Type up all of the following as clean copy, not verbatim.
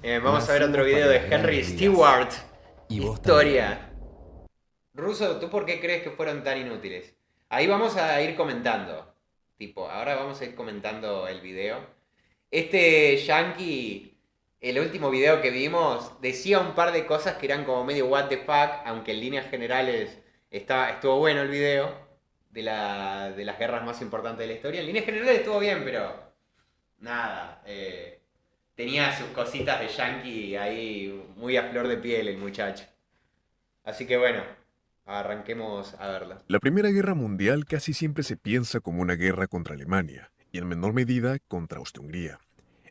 Vamos a ver Nacimos otro video para de las Henry grandes ligas. Stewart. Y vos también. Historia. Russo, ¿tú por qué crees que fueron tan inútiles? Ahí vamos a ir comentando. Tipo, ahora vamos a ir comentando el video. Este Yankee, el último video que vimos, decía un par de cosas que eran como medio what the fuck, aunque en líneas generales estuvo bueno el video de las guerras más importantes de la historia. En líneas generales estuvo bien, pero nada. Tenía sus cositas de Yankee ahí muy a flor de piel el muchacho. Así que bueno, arranquemos a verla. La Primera Guerra Mundial casi siempre se piensa como una guerra contra Alemania y en menor medida contra Austria-Hungría.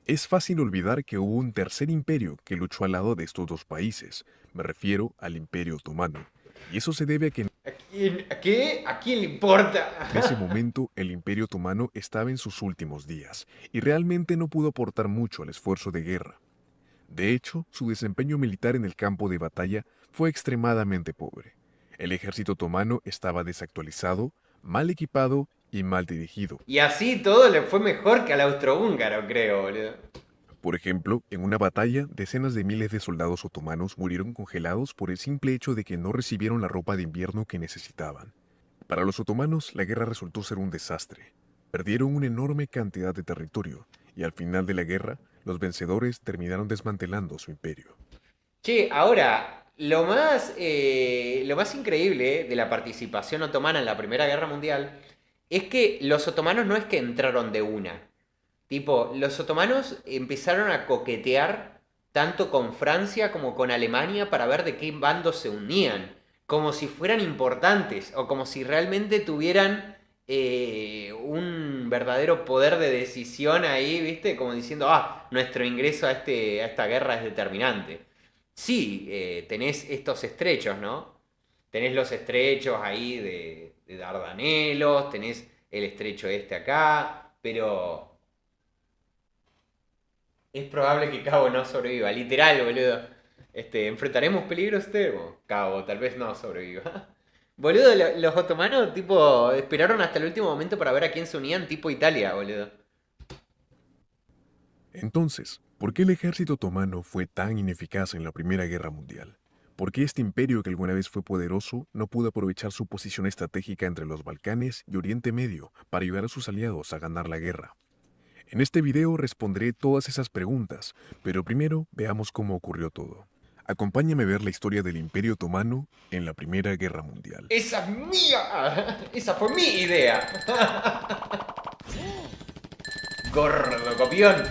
Es fácil olvidar que hubo un tercer imperio que luchó al lado de estos dos países, me refiero al Imperio Otomano, y eso se debe a que ¿A quién, a qué? ¿A quién le importa? en ese momento el Imperio Otomano estaba en sus últimos días y realmente no pudo aportar mucho al esfuerzo de guerra. De hecho, su desempeño militar en el campo de batalla fue extremadamente pobre. El ejército otomano estaba desactualizado, mal equipado y mal dirigido. Y así todo le fue mejor que al austrohúngaro, creo, boludo. Por ejemplo, en una batalla, decenas de miles de soldados otomanos murieron congelados por el simple hecho de que no recibieron la ropa de invierno que necesitaban. Para los otomanos, la guerra resultó ser un desastre. Perdieron una enorme cantidad de territorio, y al final de la guerra, los vencedores terminaron desmantelando su imperio. Che, ahora, lo más increíble de la participación otomana en la Primera Guerra Mundial es que los otomanos no es que entraron de una. Tipo, los otomanos empezaron a coquetear tanto con Francia como con Alemania para ver de qué bando se unían, como si fueran importantes o como si realmente tuvieran un verdadero poder de decisión ahí, ¿viste? Como diciendo, nuestro ingreso a esta guerra es determinante. Sí, tenés estos estrechos, ¿no? Tenés los estrechos ahí de Dardanelos, tenés el estrecho este acá, pero es probable que Cabo no sobreviva. Literal, boludo. Enfrentaremos peligro extremo. Cabo, tal vez no sobreviva. Boludo, los otomanos, tipo, esperaron hasta el último momento para ver a quién se unían, tipo Italia, boludo. Entonces, ¿por qué el ejército otomano fue tan ineficaz en la Primera Guerra Mundial? ¿Por qué este imperio que alguna vez fue poderoso no pudo aprovechar su posición estratégica entre los Balcanes y Oriente Medio para ayudar a sus aliados a ganar la guerra? En este video responderé todas esas preguntas, pero primero veamos cómo ocurrió todo. Acompáñame a ver la historia del Imperio Otomano en la Primera Guerra Mundial. ¡Esa es mía! ¡Esa fue mi idea! Gordo copión.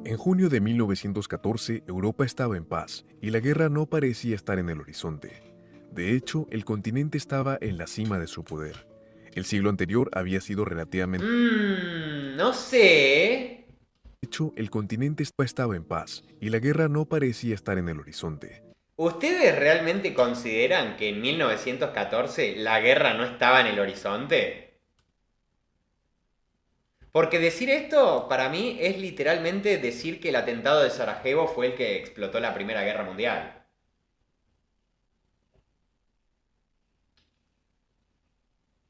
En junio de 1914, Europa estaba en paz y la guerra no parecía estar en el horizonte. De hecho, el continente estaba en la cima de su poder. El siglo anterior había sido relativamente... No sé. De hecho, el continente estaba en paz y la guerra no parecía estar en el horizonte. ¿Ustedes realmente consideran que en 1914 la guerra no estaba en el horizonte? Porque decir esto para mí es literalmente decir que el atentado de Sarajevo fue el que explotó la Primera Guerra Mundial.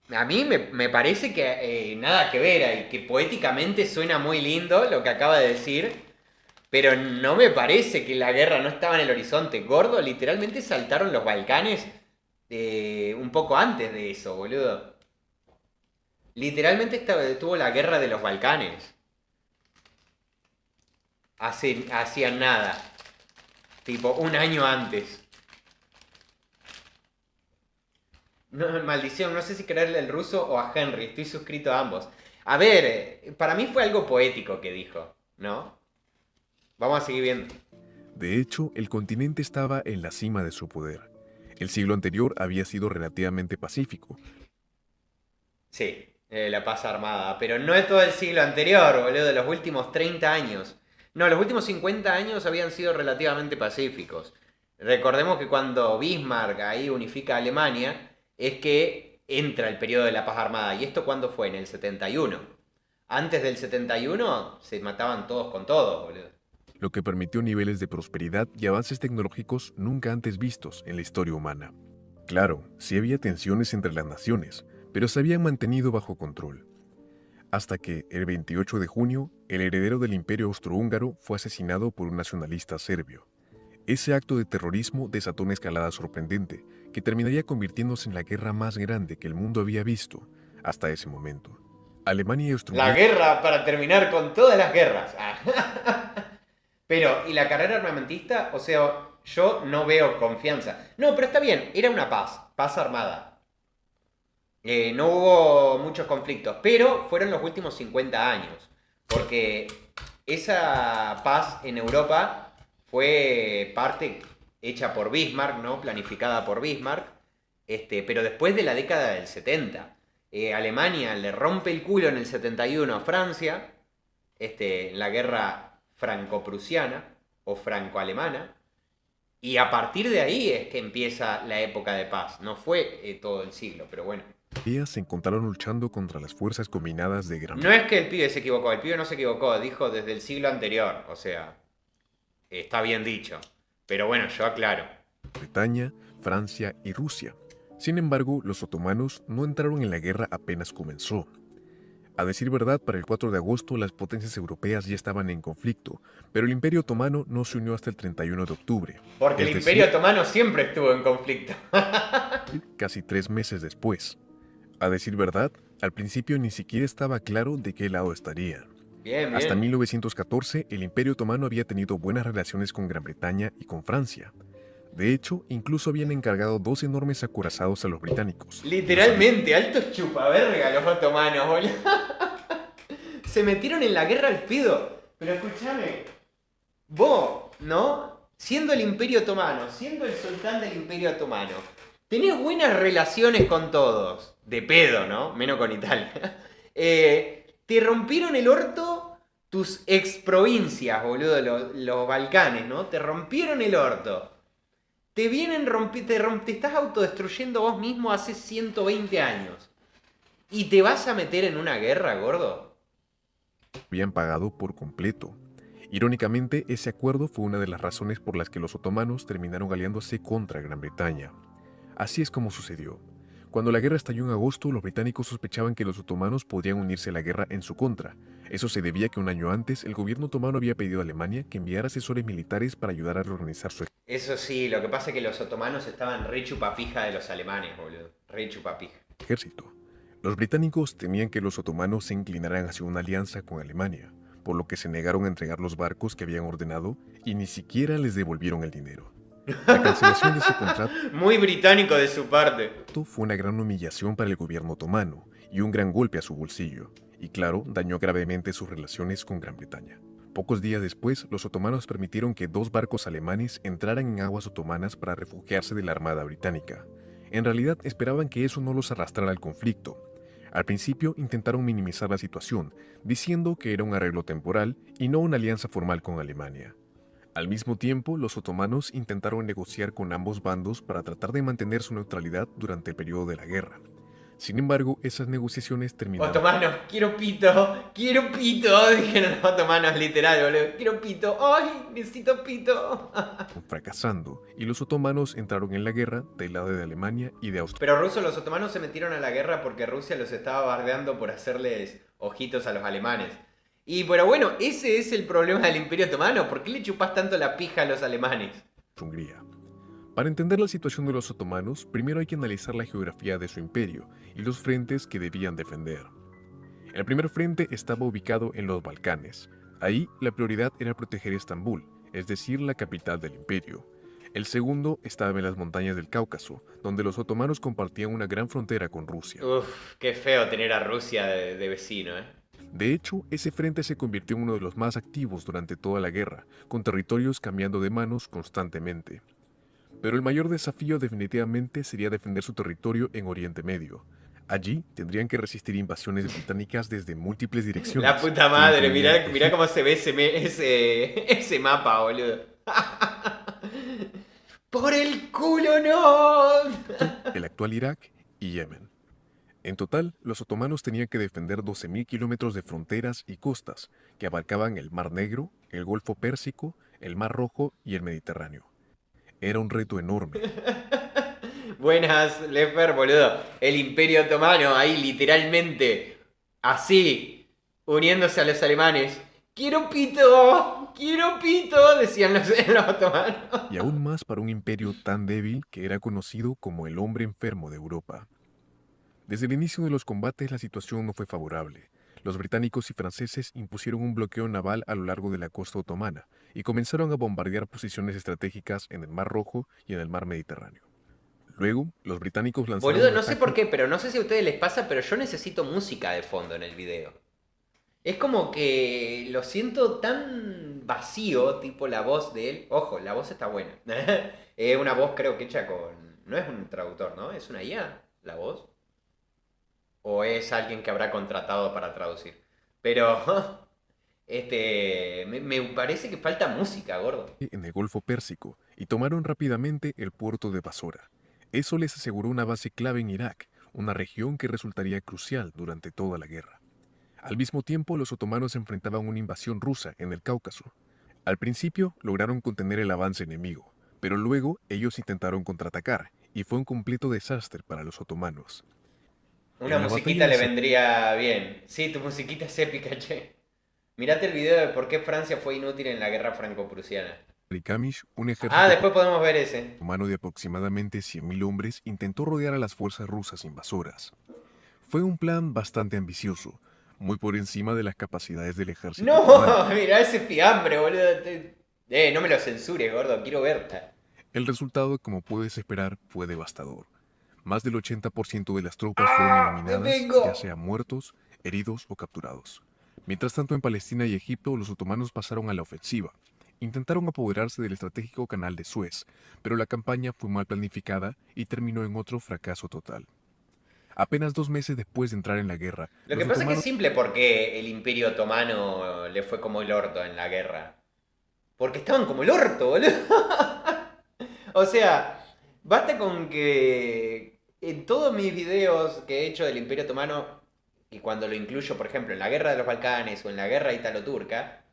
A mí me parece que nada que ver ahí, que poéticamente suena muy lindo lo que acaba de decir, pero no me parece que la guerra no estaba en el horizonte. Gordo, literalmente saltaron los Balcanes un poco antes de eso, boludo. Literalmente tuvo la guerra de los Balcanes. Hacían nada. Tipo, un año antes. No, maldición, no sé si creerle al ruso o a Henry. Estoy suscrito a ambos. A ver, para mí fue algo poético que dijo, ¿no? Vamos a seguir viendo. De hecho, el continente estaba en la cima de su poder. El siglo anterior había sido relativamente pacífico. Sí, la paz armada. Pero no es todo el siglo anterior, boludo. De los últimos 30 años. No, los últimos 50 años habían sido relativamente pacíficos. Recordemos que cuando Bismarck ahí unifica a Alemania, es que entra el periodo de la paz armada. ¿Y esto cuándo fue? En el 71. Antes del 71 se mataban todos con todos, boludo. Lo que permitió niveles de prosperidad y avances tecnológicos nunca antes vistos en la historia humana. Claro, sí había tensiones entre las naciones, pero se habían mantenido bajo control. hasta que, el 28 de junio, el heredero del imperio austrohúngaro fue asesinado por un nacionalista serbio. Ese acto de terrorismo desató una escalada sorprendente, que terminaría convirtiéndose en la guerra más grande que el mundo había visto hasta ese momento. Alemania y La Austria-Hungría guerra para terminar con todas las guerras. Pero, ¿y la carrera armamentista? O sea, yo no veo confianza. No, pero está bien, era una paz armada. No hubo muchos conflictos, pero fueron los últimos 50 años. Porque esa paz en Europa fue parte hecha por Bismarck, ¿no? Planificada por Bismarck, pero después de la década del 70. Alemania le rompe el culo en el 71 a Francia, en la guerra franco-prusiana o franco-alemana, y a partir de ahí es que empieza la época de paz. No fue todo el siglo, pero bueno. se encontraron luchando contra las fuerzas combinadas de Gran No es que el pibe se equivocó, el pibe no se equivocó, dijo desde el siglo anterior, o sea, está bien dicho. Pero bueno, yo aclaro. Bretaña, Francia y Rusia. Sin embargo, los otomanos no entraron en la guerra apenas comenzó. A decir verdad, para el 4 de agosto las potencias europeas ya estaban en conflicto, pero el Imperio Otomano no se unió hasta el 31 de octubre. Porque Es el decir, Imperio Otomano siempre estuvo en conflicto. casi 3 meses después. A decir verdad, al principio ni siquiera estaba claro de qué lado estarían. Bien, Hasta bien. 1914, el Imperio Otomano había tenido buenas relaciones con Gran Bretaña y con Francia. De hecho, incluso habían encargado 2 enormes acorazados a los británicos. Literalmente, altos chupaverga los otomanos, boludo. Se metieron en la guerra al pedo. Pero escúchame, vos, ¿no? Siendo el Imperio Otomano, siendo el sultán del Imperio Otomano, tenés buenas relaciones con todos. De pedo, ¿no? Menos con Italia. Te rompieron el orto tus ex provincias, boludo, los Balcanes, ¿no? Te rompieron el orto. Te vienen te estás autodestruyendo vos mismo hace 120 años. ¿Y te vas a meter en una guerra, gordo? Habían pagado por completo. Irónicamente, ese acuerdo fue una de las razones por las que los otomanos terminaron aliándose contra Gran Bretaña. Así es como sucedió. Cuando la guerra estalló en agosto, los británicos sospechaban que los otomanos podrían unirse a la guerra en su contra. Eso se debía a que un año antes el gobierno otomano había pedido a Alemania que enviara asesores militares para ayudar a reorganizar su Eso sí, lo que pasa es que los otomanos estaban re chupapija de los alemanes, boludo. Re chupapija. ejército. Los británicos temían que los otomanos se inclinaran hacia una alianza con Alemania, por lo que se negaron a entregar los barcos que habían ordenado y ni siquiera les devolvieron el dinero. La cancelación de ese contrato Muy británico de su parte. fue una gran humillación para el gobierno otomano y un gran golpe a su bolsillo, y claro, dañó gravemente sus relaciones con Gran Bretaña. Pocos días después, los otomanos permitieron que 2 barcos alemanes entraran en aguas otomanas para refugiarse de la armada británica. En realidad esperaban que eso no los arrastrara al conflicto. Al principio intentaron minimizar la situación, diciendo que era un arreglo temporal y no una alianza formal con Alemania. Al mismo tiempo, los otomanos intentaron negociar con ambos bandos para tratar de mantener su neutralidad durante el periodo de la guerra. Sin embargo, esas negociaciones terminaron Otomanos, quiero pito, dijeron los otomanos literal, boludo. Quiero pito, ay, necesito pito. fracasando, y los otomanos entraron en la guerra del lado de Alemania y de Austria. Pero los otomanos se metieron a la guerra porque Rusia los estaba bardeando por hacerles ojitos a los alemanes. Y pero bueno, ese es el problema del Imperio Otomano. ¿Por qué le chupas tanto la pija a los alemanes? Hungría. Para entender la situación de los otomanos, primero hay que analizar la geografía de su imperio y los frentes que debían defender. El primer frente estaba ubicado en los Balcanes. Ahí la prioridad era proteger Estambul, es decir, la capital del imperio. El segundo estaba en las montañas del Cáucaso, donde los otomanos compartían una gran frontera con Rusia. Uf, qué feo tener a Rusia de vecino, De hecho, ese frente se convirtió en uno de los más activos durante toda la guerra, con territorios cambiando de manos constantemente. Pero el mayor desafío definitivamente sería defender su territorio en Oriente Medio. Allí tendrían que resistir invasiones británicas desde múltiples direcciones. La puta madre, mirá cómo se ve ese mapa, boludo. ¡Por el culo no! El actual Irak y Yemen. En total, los otomanos tenían que defender 12.000 kilómetros de fronteras y costas, que abarcaban el Mar Negro, el Golfo Pérsico, el Mar Rojo y el Mediterráneo. Era un reto enorme. Buenas, Lefer, boludo. El Imperio Otomano, ahí literalmente, así, uniéndose a los alemanes. quiero pito, decían los otomanos. Y aún más para un imperio tan débil que era conocido como el hombre enfermo de Europa. Desde el inicio de los combates la situación no fue favorable. Los británicos y franceses impusieron un bloqueo naval a lo largo de la costa otomana y comenzaron a bombardear posiciones estratégicas en el Mar Rojo y en el Mar Mediterráneo. Luego, los británicos lanzaron Boludo, un no sé por ataque. qué, pero no sé si a ustedes les pasa, pero yo necesito música de fondo en el video. Es como que lo siento tan vacío, tipo la voz de él. Ojo, la voz está buena. Es una voz creo que hecha con... No es un traductor, ¿no? ¿Es una IA la voz? ¿O es alguien que habrá contratado para traducir? Pero... me parece que falta música, gordo. En el Golfo Pérsico y tomaron rápidamente el puerto de Basora. Eso les aseguró una base clave en Irak, una región que resultaría crucial durante toda la guerra. Al mismo tiempo, los otomanos enfrentaban una invasión rusa en el Cáucaso. Al principio lograron contener el avance enemigo, pero luego ellos intentaron contraatacar y fue un completo desastre para los otomanos. Una En la batalla musiquita de le vendría bien. Sí, tu musiquita es épica, che. Mirate el video de por qué Francia fue inútil en la guerra franco-prusiana. Satricamish, un Ah, ejército después podemos ver ese. otomano de aproximadamente 100.000 hombres, intentó rodear a las fuerzas rusas invasoras. Fue un plan bastante ambicioso, muy por encima de las capacidades del ejército otomano. No, mirá ese fiambre, boludo. No me lo censures, gordo, quiero verla. El resultado, como puedes esperar, fue devastador. Más del 80% de las tropas fueron ¡Ah! ¡Me eliminadas, ya vengo! sea muertos, heridos o capturados. Mientras tanto, en Palestina y Egipto, los otomanos pasaron a la ofensiva. Intentaron apoderarse del estratégico canal de Suez, pero la campaña fue mal planificada y terminó en otro fracaso total. Apenas 2 meses después de entrar en la guerra, Lo los que pasa es que es otomanos simple porque el Imperio Otomano le fue como el orto en la guerra. Porque estaban como el orto, boludo. O sea, basta con que en todos mis videos que he hecho del Imperio Otomano, y cuando lo incluyo, por ejemplo, en la Guerra de los Balcanes o en la Guerra Italo-Turca,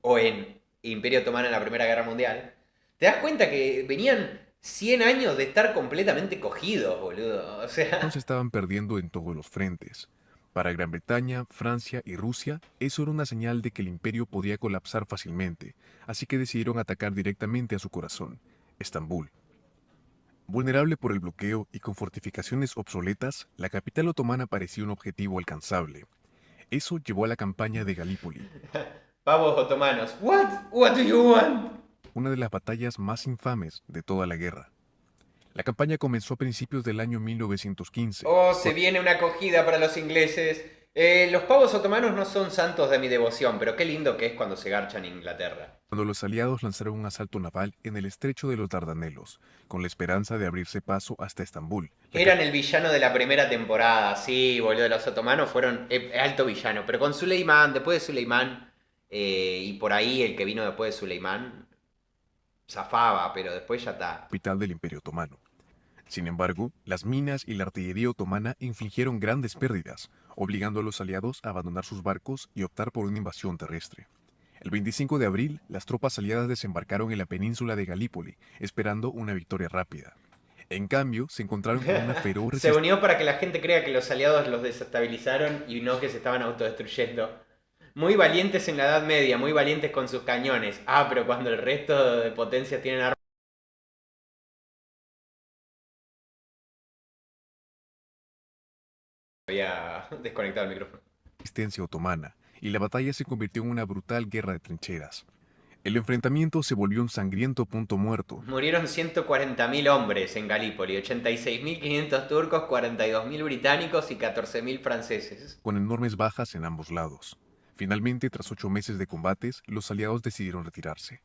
o en Imperio Otomano en la Primera Guerra Mundial, te das cuenta que venían 100 años de estar completamente cogidos, boludo. O sea, se estaban perdiendo en todos los frentes. Para Gran Bretaña, Francia y Rusia, eso era una señal de que el imperio podía colapsar fácilmente, así que decidieron atacar directamente a su corazón, Estambul. Vulnerable por el bloqueo y con fortificaciones obsoletas, la capital otomana parecía un objetivo alcanzable. Eso llevó a la campaña de Galípoli, pavos otomanos. What? What do you want? una de las batallas más infames de toda la guerra. La campaña comenzó a principios del año 1915, Oh, se viene una acogida para los ingleses. Los pavos otomanos no son santos de mi devoción, pero qué lindo que es cuando se garchan en Inglaterra. cuando los aliados lanzaron un asalto naval en el estrecho de los Dardanelos, con la esperanza de abrirse paso hasta Estambul. Eran el villano de la primera temporada, sí, boludo. Los otomanos fueron alto villano, pero con Suleimán, después de Suleimán, y por ahí el que vino después de Suleimán, zafaba, pero después ya está. Capital del Imperio Otomano. Sin embargo, las minas y la artillería otomana infligieron grandes pérdidas, obligando a los aliados a abandonar sus barcos y optar por una invasión terrestre. El 25 de abril, las tropas aliadas desembarcaron en la península de Galípoli, esperando una victoria rápida. En cambio, se encontraron con una feroz Se resistencia. unió para que la gente crea que los aliados los desestabilizaron y no que se estaban autodestruyendo. Muy valientes en la Edad Media, muy valientes con sus cañones. Ah, pero cuando el resto de potencias tienen armas... Había desconectado el micrófono. Otomana, y la batalla se convirtió en una brutal guerra de trincheras. El enfrentamiento se volvió un sangriento punto muerto, Murieron 140.000 hombres en Galípoli, 86.500 turcos, 42.000 británicos y 14.000 franceses. con enormes bajas en ambos lados. Finalmente, tras 8 meses de combates, los aliados decidieron retirarse.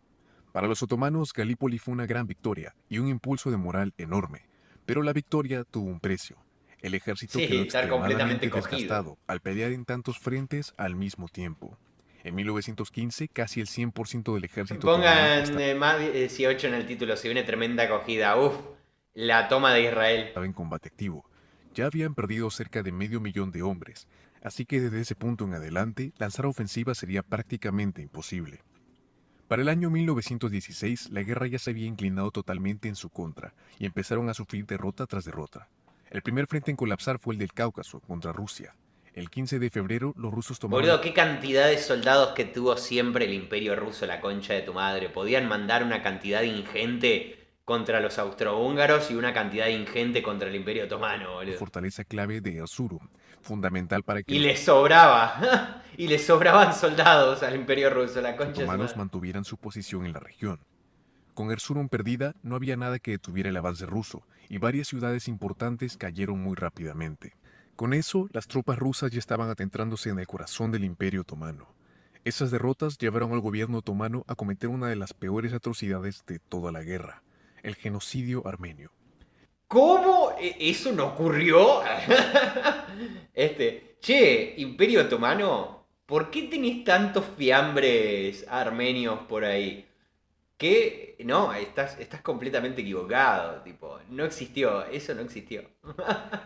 Para los otomanos, Galípoli fue una gran victoria y un impulso de moral enorme, pero la victoria tuvo un precio. El ejército Sí, quedó estar completamente extremadamente cogido. desgastado al pelear en tantos frentes al mismo tiempo. En 1915, casi el 100% del ejército otomano Pongan más 18 en el título, si viene tremenda acogida. Uf, la toma de Israel. estaba en combate activo. Ya habían perdido cerca de medio millón de hombres, así que desde ese punto en adelante, lanzar ofensiva sería prácticamente imposible. Para el año 1916, la guerra ya se había inclinado totalmente en su contra y empezaron a sufrir derrota tras derrota. El primer frente en colapsar fue el del Cáucaso contra Rusia. El 15 de febrero, los rusos tomaron Boludo, qué cantidad de soldados que tuvo siempre el Imperio Ruso, la concha de tu madre. Podían mandar una cantidad ingente contra los austrohúngaros y una cantidad ingente contra el Imperio Otomano, la boludo. fortaleza clave de Erzurum, fundamental para que Y los les sobraba. Y les sobraban soldados al Imperio Ruso, la concha de su otomanos madre. mantuvieran su posición en la región. Con Erzurum perdida, no había nada que detuviera el avance ruso, y varias ciudades importantes cayeron muy rápidamente. Con eso, las tropas rusas ya estaban adentrándose en el corazón del Imperio Otomano. Esas derrotas llevaron al gobierno otomano a cometer una de las peores atrocidades de toda la guerra, el genocidio armenio. ¿Cómo eso no ocurrió? Che, Imperio Otomano, ¿por qué tenés tantos fiambres armenios por ahí? Que no, estás completamente equivocado, tipo, no existió, eso no existió.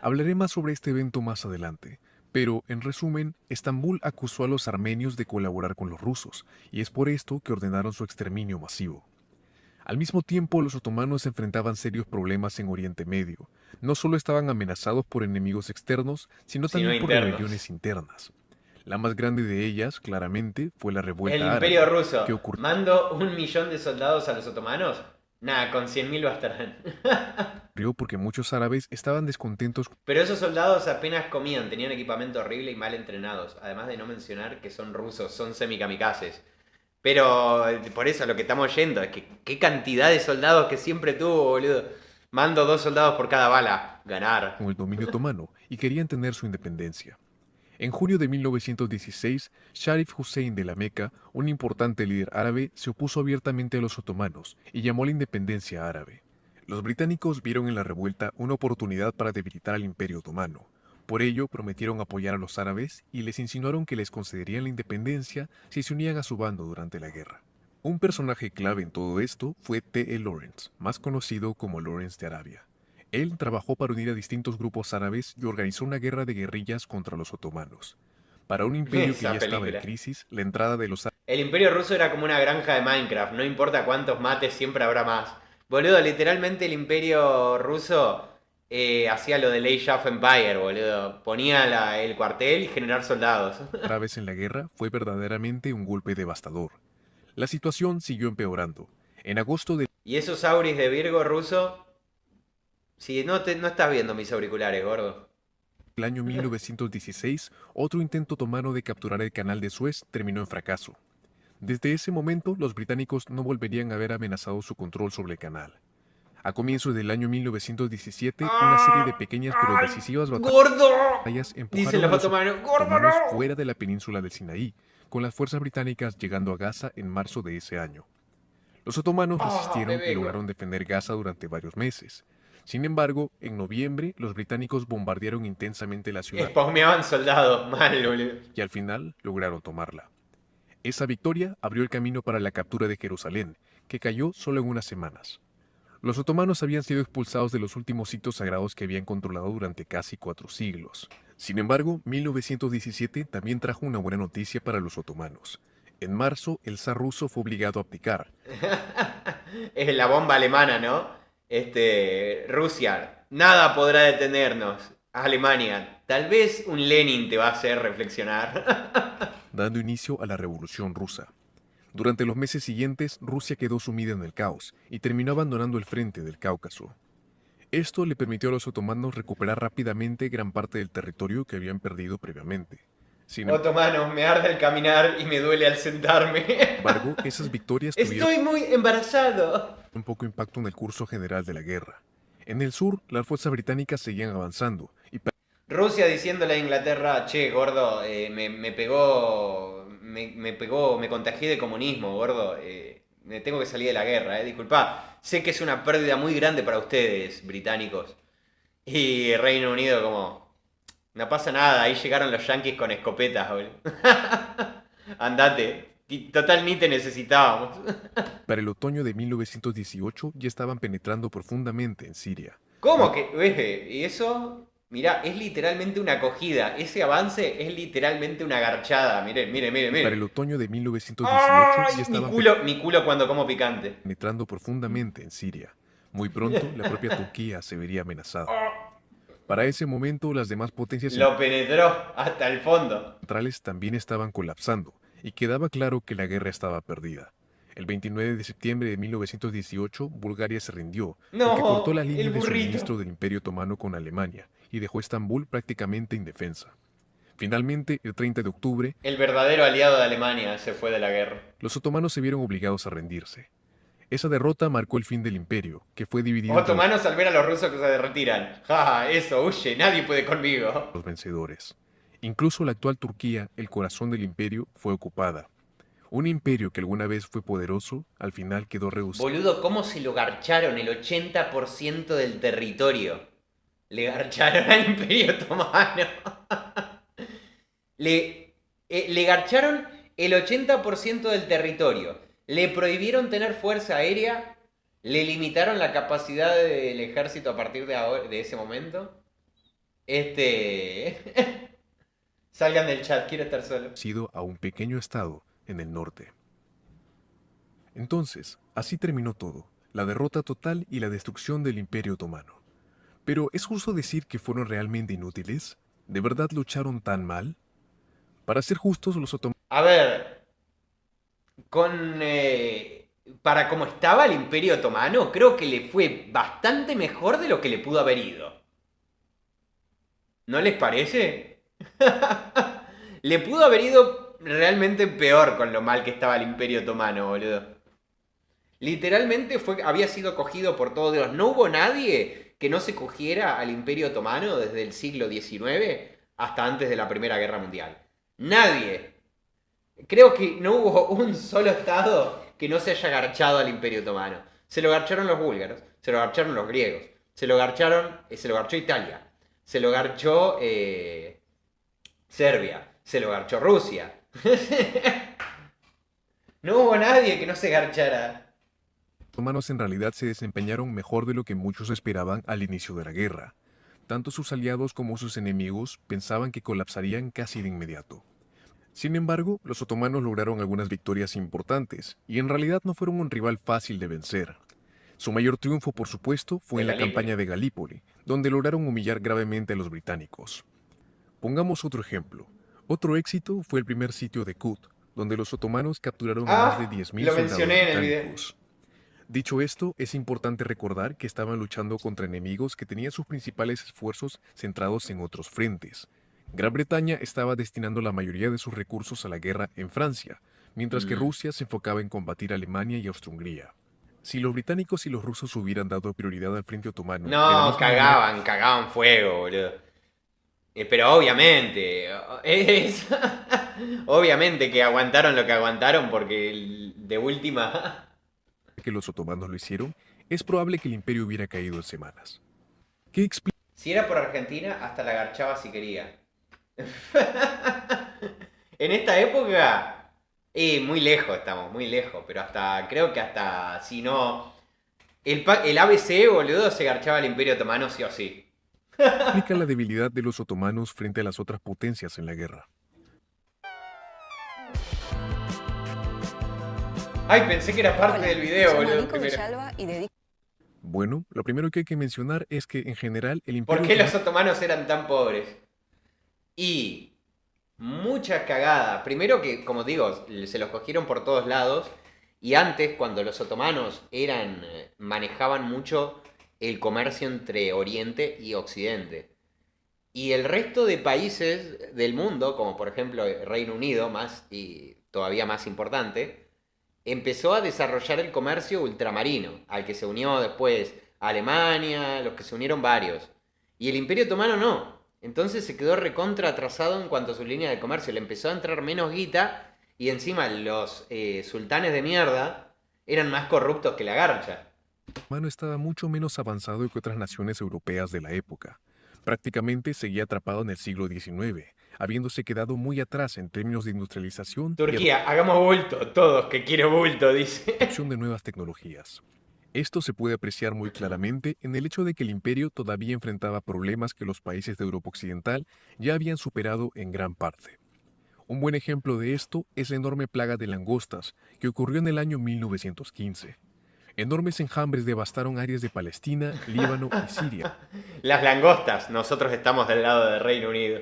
Hablaré más sobre este evento más adelante, pero en resumen, Estambul acusó a los armenios de colaborar con los rusos, y es por esto que ordenaron su exterminio masivo. Al mismo tiempo, los otomanos enfrentaban serios problemas en Oriente Medio. No solo estaban amenazados por enemigos externos, sino Sino también por internos. rebeliones internas. La más grande de ellas, claramente, fue la El revuelta Imperio árabe, Ruso, que ocurrió ¿mando 1 millón de soldados a los otomanos? Nada, con 100.000 bastarán. porque muchos árabes estaban descontentos Pero esos soldados apenas comían, tenían equipamiento horrible y mal entrenados. Además de no mencionar que son rusos, son semikamikazes. Pero por eso lo que estamos yendo es que qué cantidad de soldados que siempre tuvo, boludo. Mando 2 soldados por cada bala. con Ganar. el dominio otomano y querían tener su independencia. En junio de 1916, Sharif Hussein de la Meca, un importante líder árabe, se opuso abiertamente a los otomanos y llamó a la independencia árabe. Los británicos vieron en la revuelta una oportunidad para debilitar al Imperio Otomano. Por ello, prometieron apoyar a los árabes y les insinuaron que les concederían la independencia si se unían a su bando durante la guerra. Un personaje clave en todo esto fue T. E. Lawrence, más conocido como Lawrence de Arabia. Él trabajó para unir a distintos grupos árabes y organizó una guerra de guerrillas contra los otomanos. Para un imperio que ya Esa estaba en película. crisis, la entrada de los El Imperio Ruso era como una granja de Minecraft. No importa cuántos mates, siempre habrá más. Boludo, literalmente el Imperio Ruso hacía lo de Age of Empire, boludo. Ponía el cuartel y generar soldados. árabes en la guerra fue verdaderamente un golpe devastador. La situación siguió empeorando. En agosto del Y esos auris de Virgo ruso. Si no estás viendo mis auriculares, gordo. año 1916, otro intento otomano de capturar el canal de Suez terminó en fracaso. Desde ese momento, los británicos no volverían a haber amenazado su control sobre el canal. A comienzos del año 1917, una serie de pequeñas pero ¡Ay! decisivas ¡Gordo! batallas Dicen empujaron a los los otomanos. ¡Gordo otomanos no! fuera de la península del Sinaí, con las fuerzas británicas llegando a Gaza en marzo de ese año. Los otomanos ¡Oh, me resistieron y vengo! lograron defender Gaza durante varios meses. Sin embargo, en noviembre, los británicos bombardearon intensamente la ciudad Spawneaban soldados. Mal, boludo. y al final lograron tomarla. Esa victoria abrió el camino para la captura de Jerusalén, que cayó solo en unas semanas. Los otomanos habían sido expulsados de los últimos sitios sagrados que habían controlado durante casi 4 siglos. Sin embargo, 1917 también trajo una buena noticia para los otomanos. En marzo, el zar ruso fue obligado a abdicar. Es la bomba alemana, ¿no? Rusia, nada podrá detenernos. Alemania, tal vez un Lenin te va a hacer reflexionar. Dando inicio a la Revolución Rusa. Durante los meses siguientes, Rusia quedó sumida en el caos y terminó abandonando el frente del Cáucaso. Esto le permitió a los otomanos recuperar rápidamente gran parte del territorio que habían perdido previamente. Sin Otomanos, me arde el caminar y me duele al sentarme. embargo, esas victorias tuvieron Estoy muy embarazado. un poco impacto en el curso general de la guerra. En el sur, las fuerzas británicas seguían avanzando y Rusia diciéndole a Inglaterra, che, gordo, me pegó, me pegó, me contagié de comunismo, gordo, me tengo que salir de la guerra, disculpa, sé que es una pérdida muy grande para ustedes, británicos. Y Reino Unido como, no pasa nada, ahí llegaron los yanquis con escopetas, boludo. Andate, total ni te necesitábamos. para el otoño de 1918 ya estaban penetrando profundamente en Siria. ¿Cómo que? ¿Y eso? Mirá, es literalmente una acogida. Ese avance es literalmente una garchada. Miren, miren, miren, Para el miren. otoño de 1918 ¡Ay! ya estaban Mi culo cuando como picante. penetrando profundamente en Siria. Muy pronto, la propia Turquía se vería amenazada. Para ese momento, las demás potencias Lo penetró hasta el fondo. centrales también estaban colapsando, y quedaba claro que la guerra estaba perdida. El 29 de septiembre de 1918, Bulgaria se rindió, lo que cortó No, la el línea de suministro burrito. del Imperio Otomano con Alemania y dejó Estambul prácticamente indefensa. Finalmente, el 30 de octubre, El verdadero aliado de Alemania se fue de la guerra. los otomanos se vieron obligados a rendirse. Esa derrota marcó el fin del imperio, que fue dividido entre Otomanos al ver a los rusos que se retiran. Ja, eso, huye, nadie puede conmigo. los vencedores. Incluso la actual Turquía, el corazón del imperio, fue ocupada. Un imperio que alguna vez fue poderoso, al final quedó reducido Boludo, ¿cómo se lo garcharon el 80% del territorio? Le garcharon al Imperio Otomano. Le garcharon el 80% del territorio. Le prohibieron tener fuerza aérea. Le limitaron la capacidad del ejército a partir de ese momento. Salgan del chat, quiero estar solo. a un pequeño estado en el norte. Entonces, así terminó todo, la derrota total y la destrucción del Imperio Otomano. Pero ¿es justo decir que fueron realmente inútiles? ¿De verdad lucharon tan mal? Para ser justos, los otomanos A ver, con... para como estaba el Imperio Otomano, creo que le fue bastante mejor de lo que le pudo haber ido. ¿No les parece? Le pudo haber ido realmente peor con lo mal que estaba el Imperio Otomano, boludo. Literalmente había sido cogido por todos Dios. No hubo nadie que no se cogiera al Imperio Otomano desde el siglo XIX hasta antes de la Primera Guerra Mundial. Nadie. Creo que no hubo un solo estado que no se haya garchado al Imperio Otomano. Se lo garcharon los búlgaros, se lo garcharon los griegos, se lo garchó Italia, se lo garchó Serbia, se lo garchó Rusia. No hubo nadie que no se garchara. en realidad se desempeñaron mejor de lo que muchos esperaban al inicio de la guerra. Tanto sus aliados como sus enemigos pensaban que colapsarían casi de inmediato. Sin embargo, los otomanos lograron algunas victorias importantes, y en realidad no fueron un rival fácil de vencer. Su mayor triunfo, por supuesto, fue en la campaña de Galípoli, donde lograron humillar gravemente a los británicos. Pongamos otro ejemplo. Otro éxito fue el primer sitio de Kut, donde los otomanos capturaron a más de 10.000 lo soldados mencioné en el video. británicos. Dicho esto, es importante recordar que estaban luchando contra enemigos que tenían sus principales esfuerzos centrados en otros frentes. Gran Bretaña estaba destinando la mayoría de sus recursos a la guerra en Francia, mientras que Rusia se enfocaba en combatir a Alemania y Austria-Hungría. Si los británicos y los rusos hubieran dado prioridad al frente otomano... No, cagaban fuego, boludo. Pero obviamente, obviamente que aguantaron lo que aguantaron porque de última... que los otomanos lo hicieron, es probable que el imperio hubiera caído en semanas. ¿Qué explica? Si era por Argentina, hasta la garchaba si quería. En esta época, muy lejos estamos, muy lejos, pero creo que hasta, si no, el ABC, boludo, se garchaba el Imperio Otomano sí o sí. Explica la debilidad de los otomanos frente a las otras potencias en la guerra. Ay, pensé que era parte del video, boludo. Bueno, lo primero que hay que mencionar es que en general el ¿Por imperio qué los otomanos eran tan pobres? Y mucha cagada. Primero que, como digo, se los cogieron por todos lados. Y antes, cuando los otomanos manejaban mucho el comercio entre Oriente y Occidente. Y el resto de países del mundo, como por ejemplo el Reino Unido, más y todavía más importante, empezó a desarrollar el comercio ultramarino, al que se unió después Alemania, los que se unieron varios. Y el Imperio Otomano no. Entonces se quedó recontra atrasado en cuanto a su línea de comercio. Le empezó a entrar menos guita y encima los sultanes de mierda eran más corruptos que la garcha. El otomano estaba mucho menos avanzado que otras naciones europeas de la época. Prácticamente seguía atrapado en el siglo XIX, habiéndose quedado muy atrás en términos de industrialización Turquía, hagamos bulto, todos que quiero bulto, dice. y adopción de nuevas tecnologías. Esto se puede apreciar muy claramente en el hecho de que el imperio todavía enfrentaba problemas que los países de Europa Occidental ya habían superado en gran parte. Un buen ejemplo de esto es la enorme plaga de langostas que ocurrió en el año 1915. Enormes enjambres devastaron áreas de Palestina, Líbano y Siria, Las langostas, nosotros estamos del lado del Reino Unido.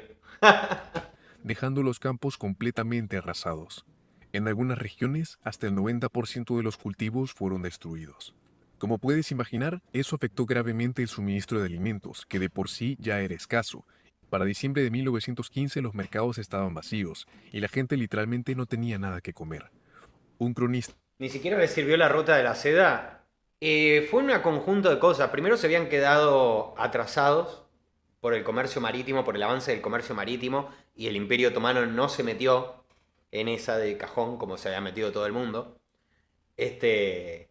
dejando los campos completamente arrasados. En algunas regiones, hasta el 90% de los cultivos fueron destruidos. Como puedes imaginar, eso afectó gravemente el suministro de alimentos, que de por sí ya era escaso. Para diciembre de 1915 los mercados estaban vacíos y la gente literalmente no tenía nada que comer. Un cronista Ni siquiera les sirvió la ruta de la seda. Fue un conjunto de cosas. Primero se habían quedado atrasados por el comercio marítimo, por el avance del comercio marítimo, y el Imperio Otomano no se metió en esa de cajón como se había metido todo el mundo. Este,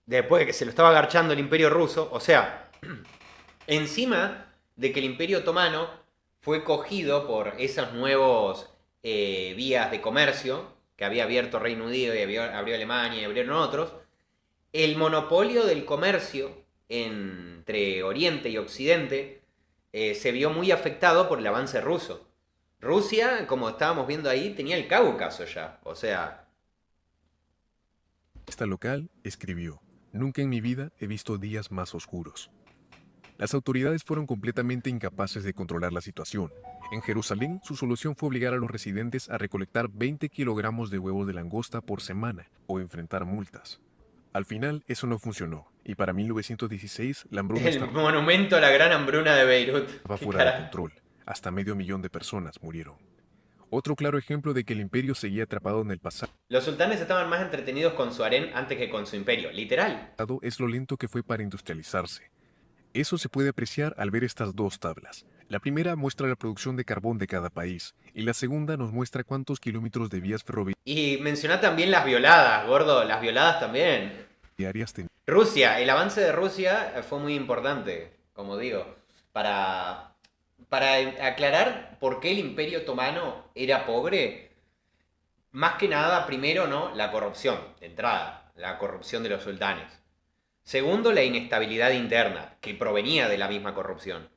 después de que se lo estaba agarchando el Imperio Ruso, o sea, encima de que el Imperio Otomano fue cogido por esos nuevos vías de comercio que había abierto Reino Unido y abrió Alemania y abrieron otros, el monopolio del comercio entre Oriente y Occidente se vio muy afectado por el avance ruso. Rusia, como estábamos viendo ahí, tenía el Cáucaso ya, o sea, local escribió: "Nunca en mi vida he visto días más oscuros". Las autoridades fueron completamente incapaces de controlar la situación. En Jerusalén, su solución fue obligar a los residentes a recolectar 20 kilogramos de huevos de langosta por semana o enfrentar multas. Al final, eso no funcionó, y para 1916 la hambruna el monumento a la gran hambruna de Beirut. estaba ¿Qué fuera de carajo? control. Hasta 500.000 de personas murieron. Otro claro ejemplo de que el imperio seguía atrapado en el pasado Los sultanes estaban más entretenidos con su harén antes que con su imperio, literal. es lo lento que fue para industrializarse. Eso se puede apreciar al ver estas dos tablas. La primera muestra la producción de carbón de cada país, y la segunda nos muestra cuántos kilómetros de vías Y menciona también las violadas, gordo, las violadas también. ferroviarias tenían. Rusia, el avance de Rusia fue muy importante, como digo, para, para aclarar por qué el Imperio Otomano era pobre. Más que nada, primero, ¿no? La corrupción, de entrada, la corrupción de los sultanes. Segundo, la inestabilidad interna, que provenía de la misma corrupción.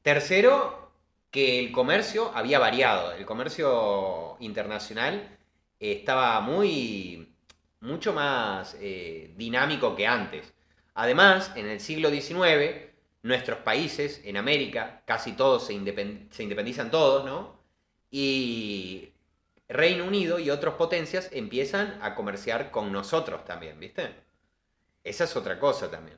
Tercero, que el comercio había variado. El comercio internacional estaba mucho más dinámico que antes. Además, en el siglo XIX, nuestros países en América, casi todos se independizan todos, ¿no? Y Reino Unido y otras potencias empiezan a comerciar con nosotros también, ¿viste? Esa es otra cosa también.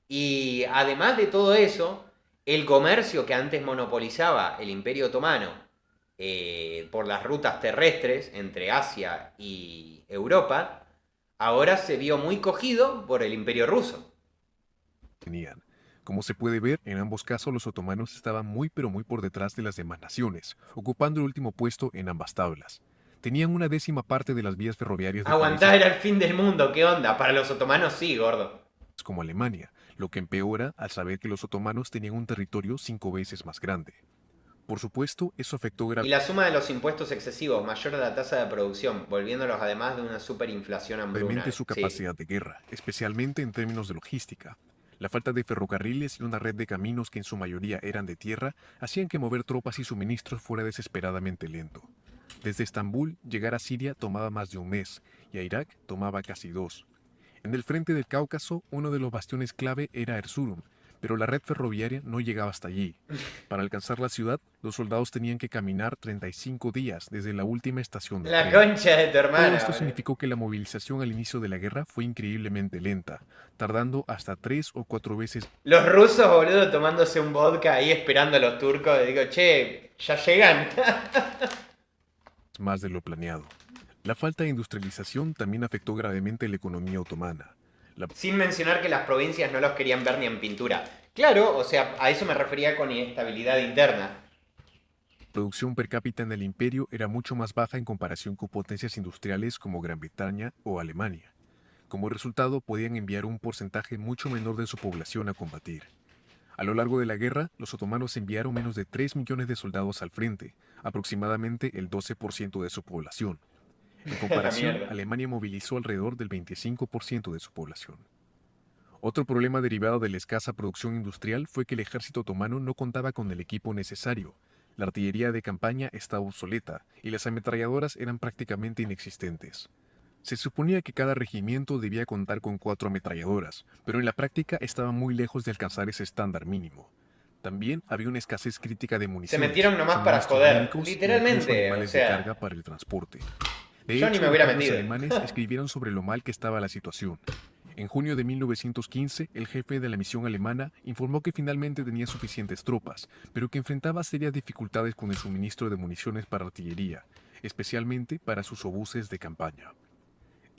Y además de todo eso, el comercio que antes monopolizaba el Imperio Otomano por las rutas terrestres entre Asia y Europa, ahora se vio muy cogido por el Imperio Ruso. Como se puede ver, en ambos casos los otomanos estaban muy pero muy por detrás de las demás naciones, ocupando el último puesto en ambas tablas. Tenían una décima parte de las vías ferroviarias de Aguantar países era el fin del mundo, ¿qué onda? Para los otomanos sí, gordo. como Alemania, lo que empeora al saber que los otomanos tenían un territorio 5 veces más grande. Por supuesto, eso afectó Y la suma de los impuestos excesivos mayor a la tasa de producción, volviéndolos además de una superinflación gravemente hambruna. su Sí. capacidad de guerra, especialmente en términos de logística. La falta de ferrocarriles y una red de caminos que en su mayoría eran de tierra hacían que mover tropas y suministros fuera desesperadamente lento. Desde Estambul, llegar a Siria tomaba más de un mes y a Irak tomaba casi 2. En el frente del Cáucaso, uno de los bastiones clave era Erzurum, pero la red ferroviaria no llegaba hasta allí. Para alcanzar la ciudad, los soldados tenían que caminar 35 días desde la última estación de La tren. concha de tu Todo hermana, esto boludo. significó que la movilización al inicio de la guerra fue increíblemente lenta, tardando hasta 3 o 4 veces Los rusos, boludo, tomándose un vodka ahí esperando a los turcos. Y digo, che, ya llegan. más de lo planeado. La falta de industrialización también afectó gravemente la economía otomana. La Sin mencionar que las provincias no los querían ver ni en pintura. Claro, o sea, a eso me refería con inestabilidad interna. producción per cápita en el imperio era mucho más baja en comparación con potencias industriales como Gran Bretaña o Alemania. Como resultado, podían enviar un porcentaje mucho menor de su población a combatir. A lo largo de la guerra, los otomanos enviaron menos de 3 millones de soldados al frente, aproximadamente el 12% de su población. En La comparación, mierda. Alemania movilizó alrededor del 25% de su población. Otro problema derivado de la escasa producción industrial fue que el ejército otomano no contaba con el equipo necesario. La artillería de campaña estaba obsoleta y las ametralladoras eran prácticamente inexistentes. Se suponía que cada regimiento debía contar con 4 ametralladoras, pero en la práctica estaban muy lejos de alcanzar ese estándar mínimo. También había una escasez crítica de Se municiones, metieron nomás para suministros joder, médicos e incluso literalmente, o animales de sea, carga para el transporte. De yo ni hecho, me los hubiera propios metido. alemanes escribieron sobre lo mal que estaba la situación. En junio de 1915, el jefe de la misión alemana informó que finalmente tenía suficientes tropas, pero que enfrentaba serias dificultades con el suministro de municiones para artillería, especialmente para sus obuses de campaña.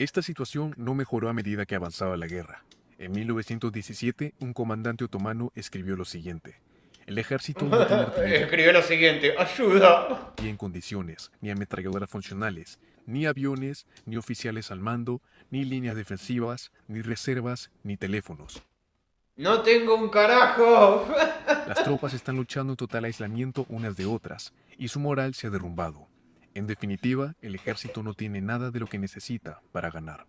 Esta situación no mejoró a medida que avanzaba la guerra. En 1917, un comandante otomano escribió lo siguiente: el ejército no tiene artillería Escribió lo siguiente, ayuda. en condiciones, ni ametralladoras funcionales, ni aviones, ni oficiales al mando, ni líneas defensivas, ni reservas, ni teléfonos. No tengo un carajo. Las tropas están luchando en total aislamiento unas de otras, y su moral se ha derrumbado. En definitiva, el ejército no tiene nada de lo que necesita para ganar.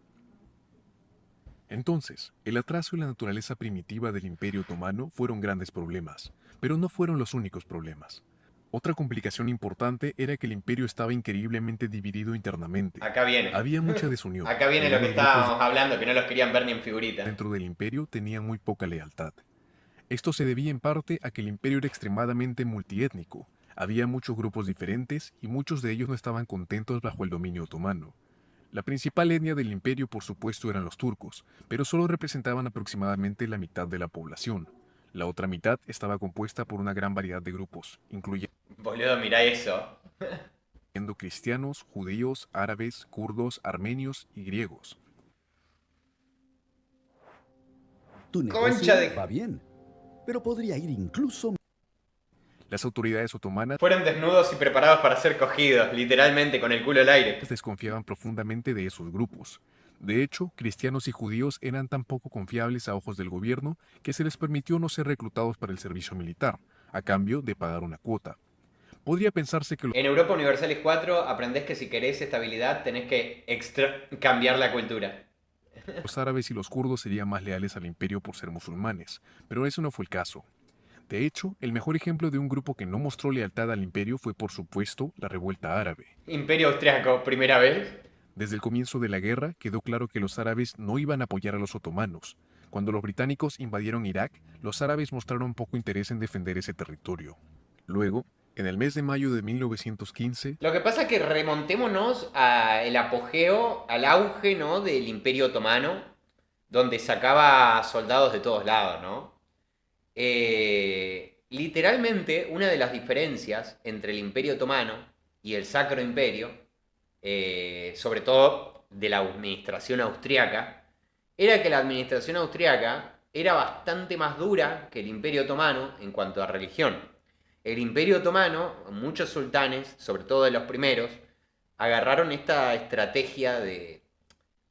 Entonces, el atraso y la naturaleza primitiva del Imperio Otomano fueron grandes problemas, pero no fueron los únicos problemas. Otra complicación importante era que el imperio estaba increíblemente dividido internamente. Acá viene. Había mucha desunión. Acá viene lo que Algunos grupos estábamos hablando, que no los querían ver ni en figurita. dentro del imperio tenían muy poca lealtad. Esto se debía en parte a que el imperio era extremadamente multiétnico. Había muchos grupos diferentes y muchos de ellos no estaban contentos bajo el dominio otomano. La principal etnia del imperio, por supuesto, eran los turcos, pero solo representaban aproximadamente la mitad de la población. La otra mitad estaba compuesta por una gran variedad de grupos, incluyendo Boludo, mirá eso. cristianos, judíos, árabes, kurdos, armenios y griegos. Tu Concha negocio de... va bien, pero podría ir incluso. Las autoridades otomanas Fueron desnudos y preparados para ser cogidos, literalmente, con el culo al aire. desconfiaban profundamente de esos grupos. De hecho, cristianos y judíos eran tan poco confiables a ojos del gobierno que se les permitió no ser reclutados para el servicio militar, a cambio de pagar una cuota. Podría pensarse que En Europa Universalis 4 aprendés que si querés estabilidad tenés que cambiar la cultura. los árabes y los kurdos serían más leales al imperio por ser musulmanes, pero eso no fue el caso. De hecho, el mejor ejemplo de un grupo que no mostró lealtad al imperio fue, por supuesto, la revuelta árabe. Imperio Austriaco, primera vez. Desde el comienzo de la guerra quedó claro que los árabes no iban a apoyar a los otomanos. Cuando los británicos invadieron Irak, los árabes mostraron poco interés en defender ese territorio. Luego, en el mes de mayo de 1915, Lo que pasa es que remontémonos al apogeo, al auge, ¿no? Del Imperio Otomano, donde sacaba soldados de todos lados, ¿no? Literalmente, una de las diferencias entre el Imperio Otomano y el Sacro Imperio, sobre todo de la administración austriaca, era que la administración austriaca era bastante más dura que el Imperio Otomano en cuanto a religión. El Imperio Otomano, muchos sultanes, sobre todo de los primeros, agarraron esta estrategia de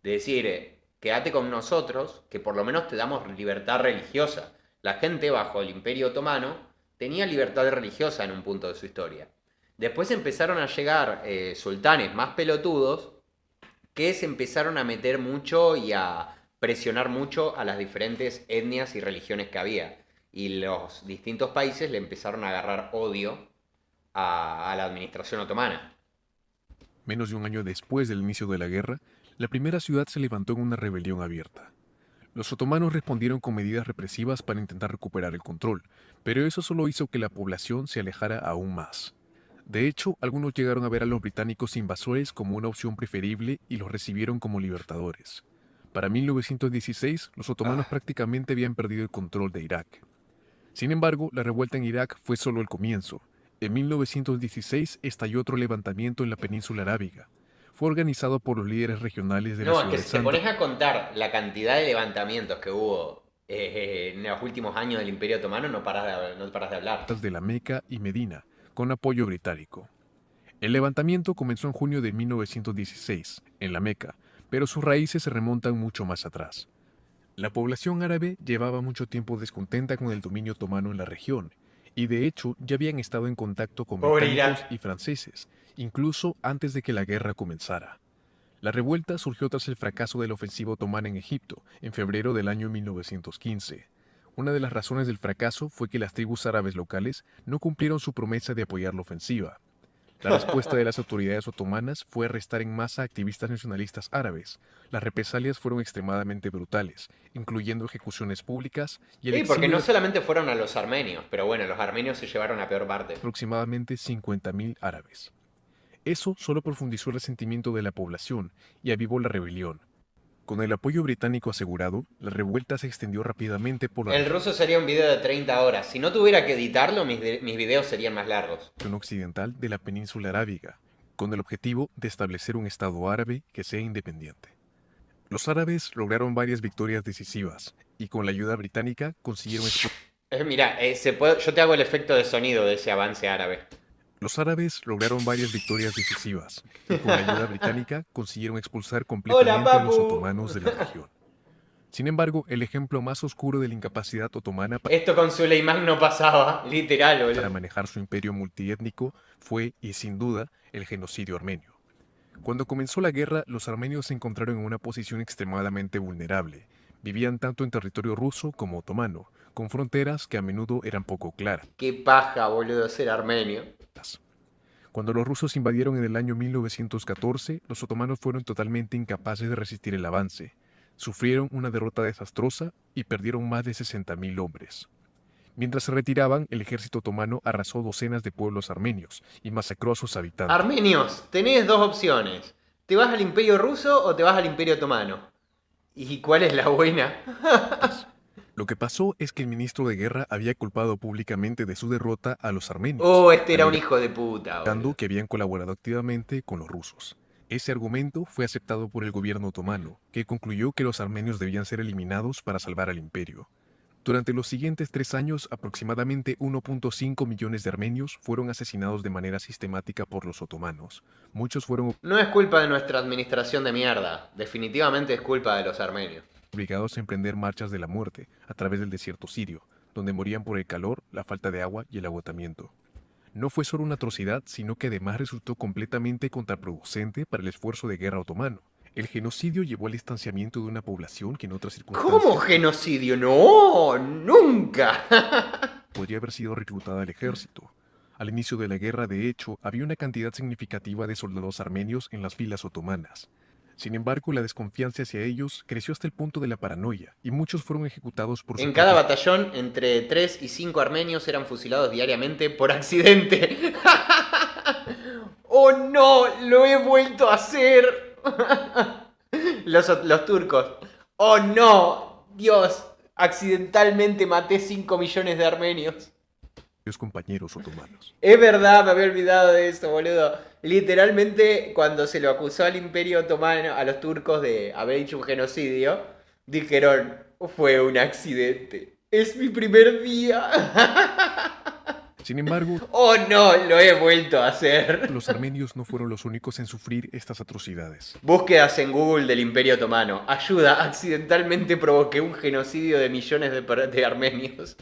decir, quédate con nosotros, que por lo menos te damos libertad religiosa. La gente bajo el Imperio Otomano tenía libertad religiosa en un punto de su historia. Después empezaron a llegar sultanes más pelotudos que se empezaron a meter mucho y a presionar mucho a las diferentes etnias y religiones que había. Y los distintos países le empezaron a agarrar odio a la administración otomana. menos de un año después del inicio de la guerra, la primera ciudad se levantó en una rebelión abierta. Los otomanos respondieron con medidas represivas para intentar recuperar el control, pero eso solo hizo que la población se alejara aún más. De hecho, algunos llegaron a ver a los británicos invasores como una opción preferible y los recibieron como libertadores. Para 1916, los otomanos prácticamente habían perdido el control de Irak. Sin embargo, la revuelta en Irak fue solo el comienzo. En 1916 estalló otro levantamiento en la península arábiga. Fue organizado por los líderes regionales de la No, es ciudad que de si te Santa. pones a contar la cantidad de levantamientos que hubo en los últimos años del Imperio Otomano, no paras de hablar. De la Meca y Medina, con apoyo británico. El levantamiento comenzó en junio de 1916, en la Meca, pero sus raíces se remontan mucho más atrás. La población árabe llevaba mucho tiempo descontenta con el dominio otomano en la región, y de hecho ya habían estado en contacto con Pobre británicos Irak. y franceses, incluso antes de que la guerra comenzara. La revuelta surgió tras el fracaso de la ofensiva otomana en Egipto, en febrero del año 1915. Una de las razones del fracaso fue que las tribus árabes locales no cumplieron su promesa de apoyar la ofensiva. La respuesta de las autoridades otomanas fue arrestar en masa a activistas nacionalistas árabes. Las represalias fueron extremadamente brutales, incluyendo ejecuciones públicas y el Sí, porque exilio no de solamente fueron a los armenios, pero bueno, los armenios se llevaron la peor parte. aproximadamente 50.000 árabes. Eso solo profundizó el resentimiento de la población y avivó la rebelión. Con el apoyo británico asegurado, la revuelta se extendió rápidamente por la El ruso sería un video de 30 horas. Si no tuviera que editarlo, mis videos serían más largos. región occidental de la península arábiga, con el objetivo de establecer un Estado árabe que sea independiente. Los árabes lograron varias victorias decisivas y con la ayuda británica consiguieron Mira, yo te hago el efecto de sonido de ese avance árabe. Los árabes lograron varias victorias decisivas y con la ayuda británica consiguieron expulsar Hola, completamente a los papu. otomanos de la región. Sin embargo, el ejemplo más oscuro de la incapacidad otomana Esto con Suleimán no pasaba, literal, para boludo. manejar su imperio multiétnico fue, y sin duda, el genocidio armenio. Cuando comenzó la guerra, los armenios se encontraron en una posición extremadamente vulnerable. Vivían tanto en territorio ruso como otomano, con fronteras que a menudo eran poco claras. Qué paja, boludo, ser armenio. Cuando los rusos invadieron en el año 1914, los otomanos fueron totalmente incapaces de resistir el avance. Sufrieron una derrota desastrosa y perdieron más de 60.000 hombres. Mientras se retiraban, el ejército otomano arrasó docenas de pueblos armenios y masacró a sus habitantes. Armenios, tenés dos opciones. ¿Te vas al Imperio Ruso o te vas al Imperio Otomano? ¿Y cuál es la buena? Lo que pasó es que el ministro de guerra había culpado públicamente de su derrota a los armenios, Oh, este era un hijo de puta, alegando boludo. que habían colaborado activamente con los rusos. Ese argumento fue aceptado por el gobierno otomano, que concluyó que los armenios debían ser eliminados para salvar al imperio. Durante los siguientes 3 años, aproximadamente 1.5 millones de armenios fueron asesinados de manera sistemática por los otomanos. Muchos fueron No es culpa de nuestra administración de mierda. Definitivamente es culpa de los armenios. obligados a emprender marchas de la muerte a través del desierto sirio, donde morían por el calor, la falta de agua y el agotamiento. No fue solo una atrocidad, sino que además resultó completamente contraproducente para el esfuerzo de guerra otomano. El genocidio llevó al distanciamiento de una población que en otras circunstancias ¿Cómo genocidio? No, nunca. podría haber sido reclutada al ejército. Al inicio de la guerra, de hecho, había una cantidad significativa de soldados armenios en las filas otomanas. Sin embargo, la desconfianza hacia ellos creció hasta el punto de la paranoia, y muchos fueron ejecutados por su En cada propia batallón, entre 3 y 5 armenios eran fusilados diariamente por accidente. ¡Oh no! ¡Lo he vuelto a hacer! Los turcos. ¡Oh no! Dios, accidentalmente maté 5 millones de armenios. compañeros otomanos. Es verdad, me había olvidado de eso, boludo. Literalmente, cuando se lo acusó al Imperio Otomano, a los turcos de haber hecho un genocidio, dijeron, fue un accidente. Es mi primer día. Sin embargo, Oh no, lo he vuelto a hacer. los armenios no fueron los únicos en sufrir estas atrocidades. Búsquedas en Google del Imperio Otomano. Ayuda, accidentalmente provoqué un genocidio de millones de armenios.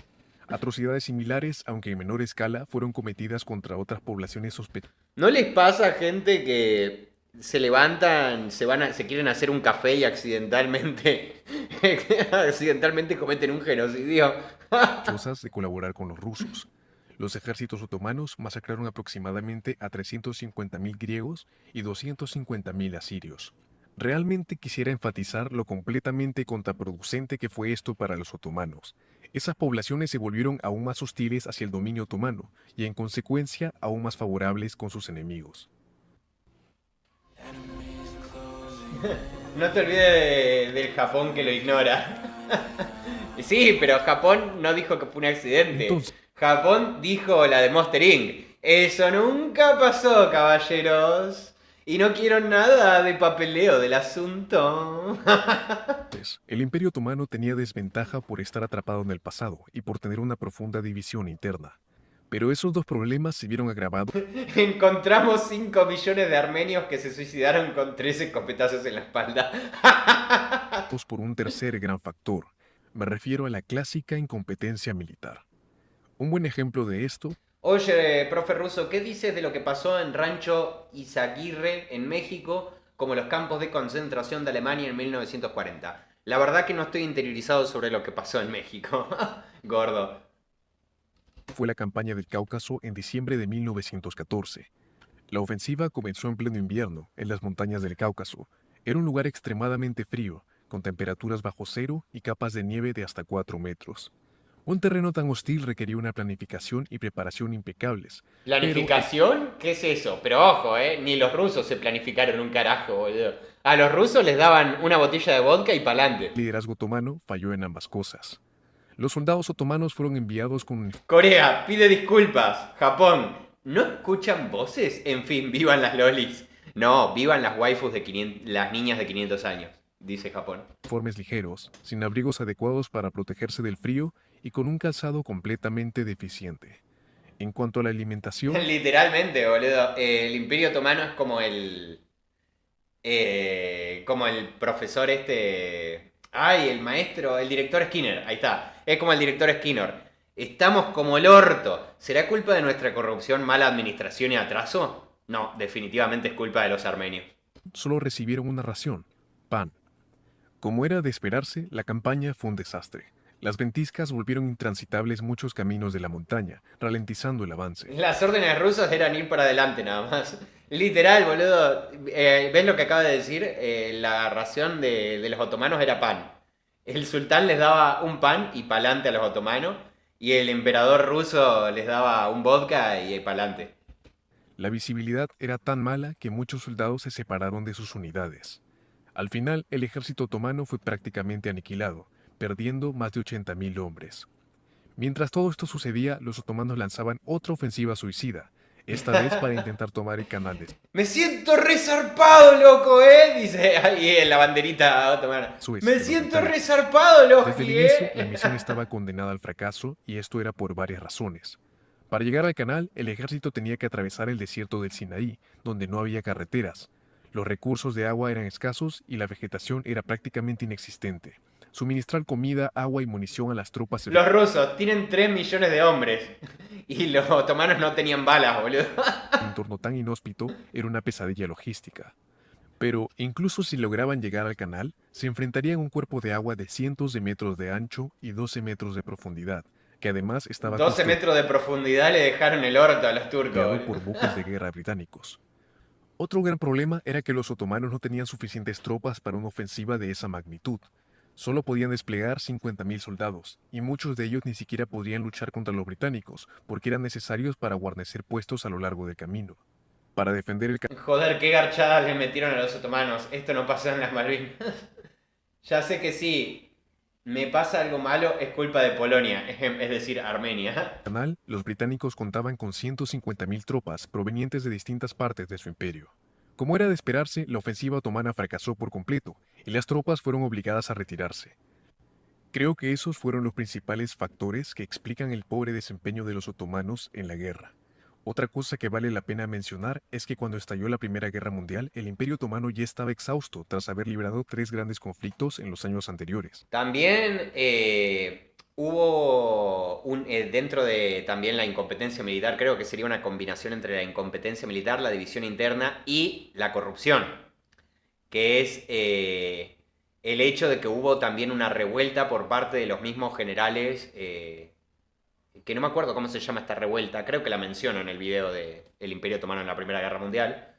Atrocidades similares, aunque en menor escala, fueron cometidas contra otras poblaciones sospechosas. ¿No les pasa, gente, que se levantan, se quieren hacer un café y accidentalmente cometen un genocidio? De colaborar con los rusos? Los ejércitos otomanos masacraron aproximadamente a 350.000 griegos y 250.000 asirios. Realmente quisiera enfatizar lo completamente contraproducente que fue esto para los otomanos. Esas poblaciones se volvieron aún más hostiles hacia el dominio otomano y en consecuencia aún más favorables con sus enemigos. No te olvides del Japón que lo ignora. Sí, pero Japón no dijo que fue un accidente. Entonces- Japón dijo la de Monster Inc. Eso nunca pasó, caballeros. Y no quiero nada de papeleo del asunto. El Imperio Otomano tenía desventaja por estar atrapado en el pasado y por tener una profunda división interna. Pero esos dos problemas se vieron agravados Encontramos 5 millones de armenios que se suicidaron con 13 escopetazos en la espalda. por un tercer gran factor. Me refiero a la clásica incompetencia militar. Un buen ejemplo de esto Oye, profe Russo, ¿qué dices de lo que pasó en Rancho Izaguirre, en México, como los campos de concentración de Alemania en 1940? La verdad que no estoy interiorizado sobre lo que pasó en México. Gordo. fue la campaña del Cáucaso en diciembre de 1914. La ofensiva comenzó en pleno invierno, en las montañas del Cáucaso. Era un lugar extremadamente frío, con temperaturas bajo cero y capas de nieve de hasta 4 metros. Un terreno tan hostil requería una planificación y preparación impecables, pero el ¿Planificación? ¿Qué es eso? Pero ojo, ni los rusos se planificaron un carajo, boludo. A los rusos les daban una botella de vodka y pa'lante. liderazgo otomano falló en ambas cosas. Los soldados otomanos fueron enviados con Corea, pide disculpas. Japón, ¿no escuchan voces? En fin, vivan las lolis. No, vivan las waifus de 500, las niñas de 500 años, dice Japón. uniformes ligeros, sin abrigos adecuados para protegerse del frío y con un calzado completamente deficiente. En cuanto a la alimentación, Literalmente, boludo. El Imperio Otomano es como el profesor este. Ay, el maestro, el director Skinner. Ahí está. Es como el director Skinner. Estamos como el orto. ¿Será culpa de nuestra corrupción, mala administración y atraso? No, definitivamente es culpa de los armenios. solo recibieron una ración, pan. Como era de esperarse, la campaña fue un desastre. Las ventiscas volvieron intransitables muchos caminos de la montaña, ralentizando el avance. Las órdenes rusas eran ir para adelante nada más. Literal, boludo. ¿Ves lo que acaba de decir? La ración de los otomanos era pan. El sultán les daba un pan y pa'lante a los otomanos. Y el emperador ruso les daba un vodka y pa'lante. La visibilidad era tan mala que muchos soldados se separaron de sus unidades. Al final, el ejército otomano fue prácticamente aniquilado, perdiendo más de 80.000 hombres. Mientras todo esto sucedía, los otomanos lanzaban otra ofensiva suicida, esta vez para intentar tomar el canal de Me siento resarpado, loco, dice ahí en la banderita otomana. Suez, Me en los siento Balcanes. resarpado, loco, Desde el inicio, la misión estaba condenada al fracaso y esto era por varias razones. Para llegar al canal, el ejército tenía que atravesar el desierto del Sinaí, donde no había carreteras. Los recursos de agua eran escasos y la vegetación era prácticamente inexistente. Suministrar comida, agua y munición a las tropas Los rusos tienen 3 millones de hombres. Y los otomanos no tenían balas, boludo. en un entorno tan inhóspito era una pesadilla logística. Pero, incluso si lograban llegar al canal, se enfrentarían a un cuerpo de agua de cientos de metros de ancho y 12 metros de profundidad, que además estaba 12 metros de profundidad le dejaron el orto a los turcos, custodiado boludo. por buques de guerra británicos. Otro gran problema era que los otomanos no tenían suficientes tropas para una ofensiva de esa magnitud. Solo podían desplegar 50.000 soldados, y muchos de ellos ni siquiera podrían luchar contra los británicos, porque eran necesarios para guarnecer puestos a lo largo del camino. Para defender el Joder, qué garchadas le metieron a los otomanos. Esto no pasó en las Malvinas. Ya sé que sí, me pasa algo malo, es culpa de Polonia, es decir, Armenia. canal, los británicos contaban con 150.000 tropas provenientes de distintas partes de su imperio. Como era de esperarse, la ofensiva otomana fracasó por completo y las tropas fueron obligadas a retirarse. Creo que esos fueron los principales factores que explican el pobre desempeño de los otomanos en la guerra. Otra cosa que vale la pena mencionar es que cuando estalló la Primera Guerra Mundial, el Imperio Otomano ya estaba exhausto tras haber librado 3 grandes conflictos en los años anteriores. También hubo dentro de también la incompetencia militar, creo que sería una combinación entre la incompetencia militar, la división interna y la corrupción, que es el hecho de que hubo también una revuelta por parte de los mismos generales, que no me acuerdo cómo se llama esta revuelta, creo que la menciono en el video del Imperio Otomano en la Primera Guerra Mundial,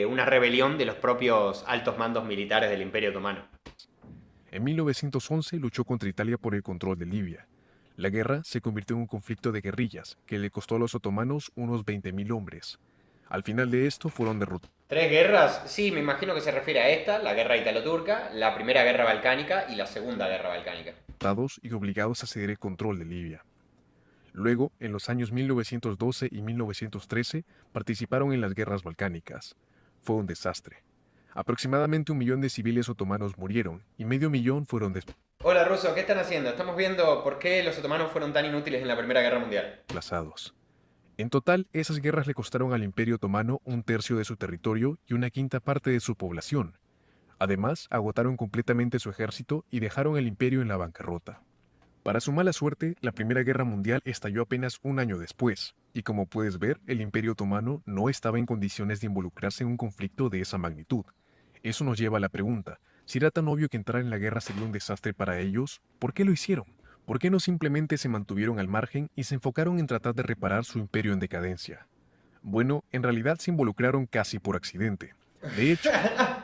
una rebelión de los propios altos mandos militares del Imperio Otomano. En 1911 luchó contra Italia por el control de Libia. La guerra se convirtió en un conflicto de guerrillas que le costó a los otomanos unos 20.000 hombres. Al final de esto fueron derrotados ¿Tres guerras? Sí, me imagino que se refiere a esta, la guerra italo-turca, la primera guerra balcánica y la segunda guerra balcánica. y obligados a ceder el control de Libia. Luego, en los años 1912 y 1913, participaron en las guerras balcánicas. Fue un desastre. Aproximadamente 1 millón de civiles otomanos murieron y medio millón fueron Hola Russo, ¿qué están haciendo? Estamos viendo por qué los otomanos fueron tan inútiles en la Primera Guerra Mundial. desplazados. En total, esas guerras le costaron al Imperio Otomano 1/3 de su territorio y 1/5 parte de su población. Además, agotaron completamente su ejército y dejaron el imperio en la bancarrota. Para su mala suerte, la Primera Guerra Mundial estalló apenas 1 año después, y como puedes ver, el Imperio Otomano no estaba en condiciones de involucrarse en un conflicto de esa magnitud. Eso nos lleva a la pregunta, si era tan obvio que entrar en la guerra sería un desastre para ellos, ¿por qué lo hicieron? ¿Por qué no simplemente se mantuvieron al margen y se enfocaron en tratar de reparar su imperio en decadencia? Bueno, en realidad se involucraron casi por accidente. De hecho,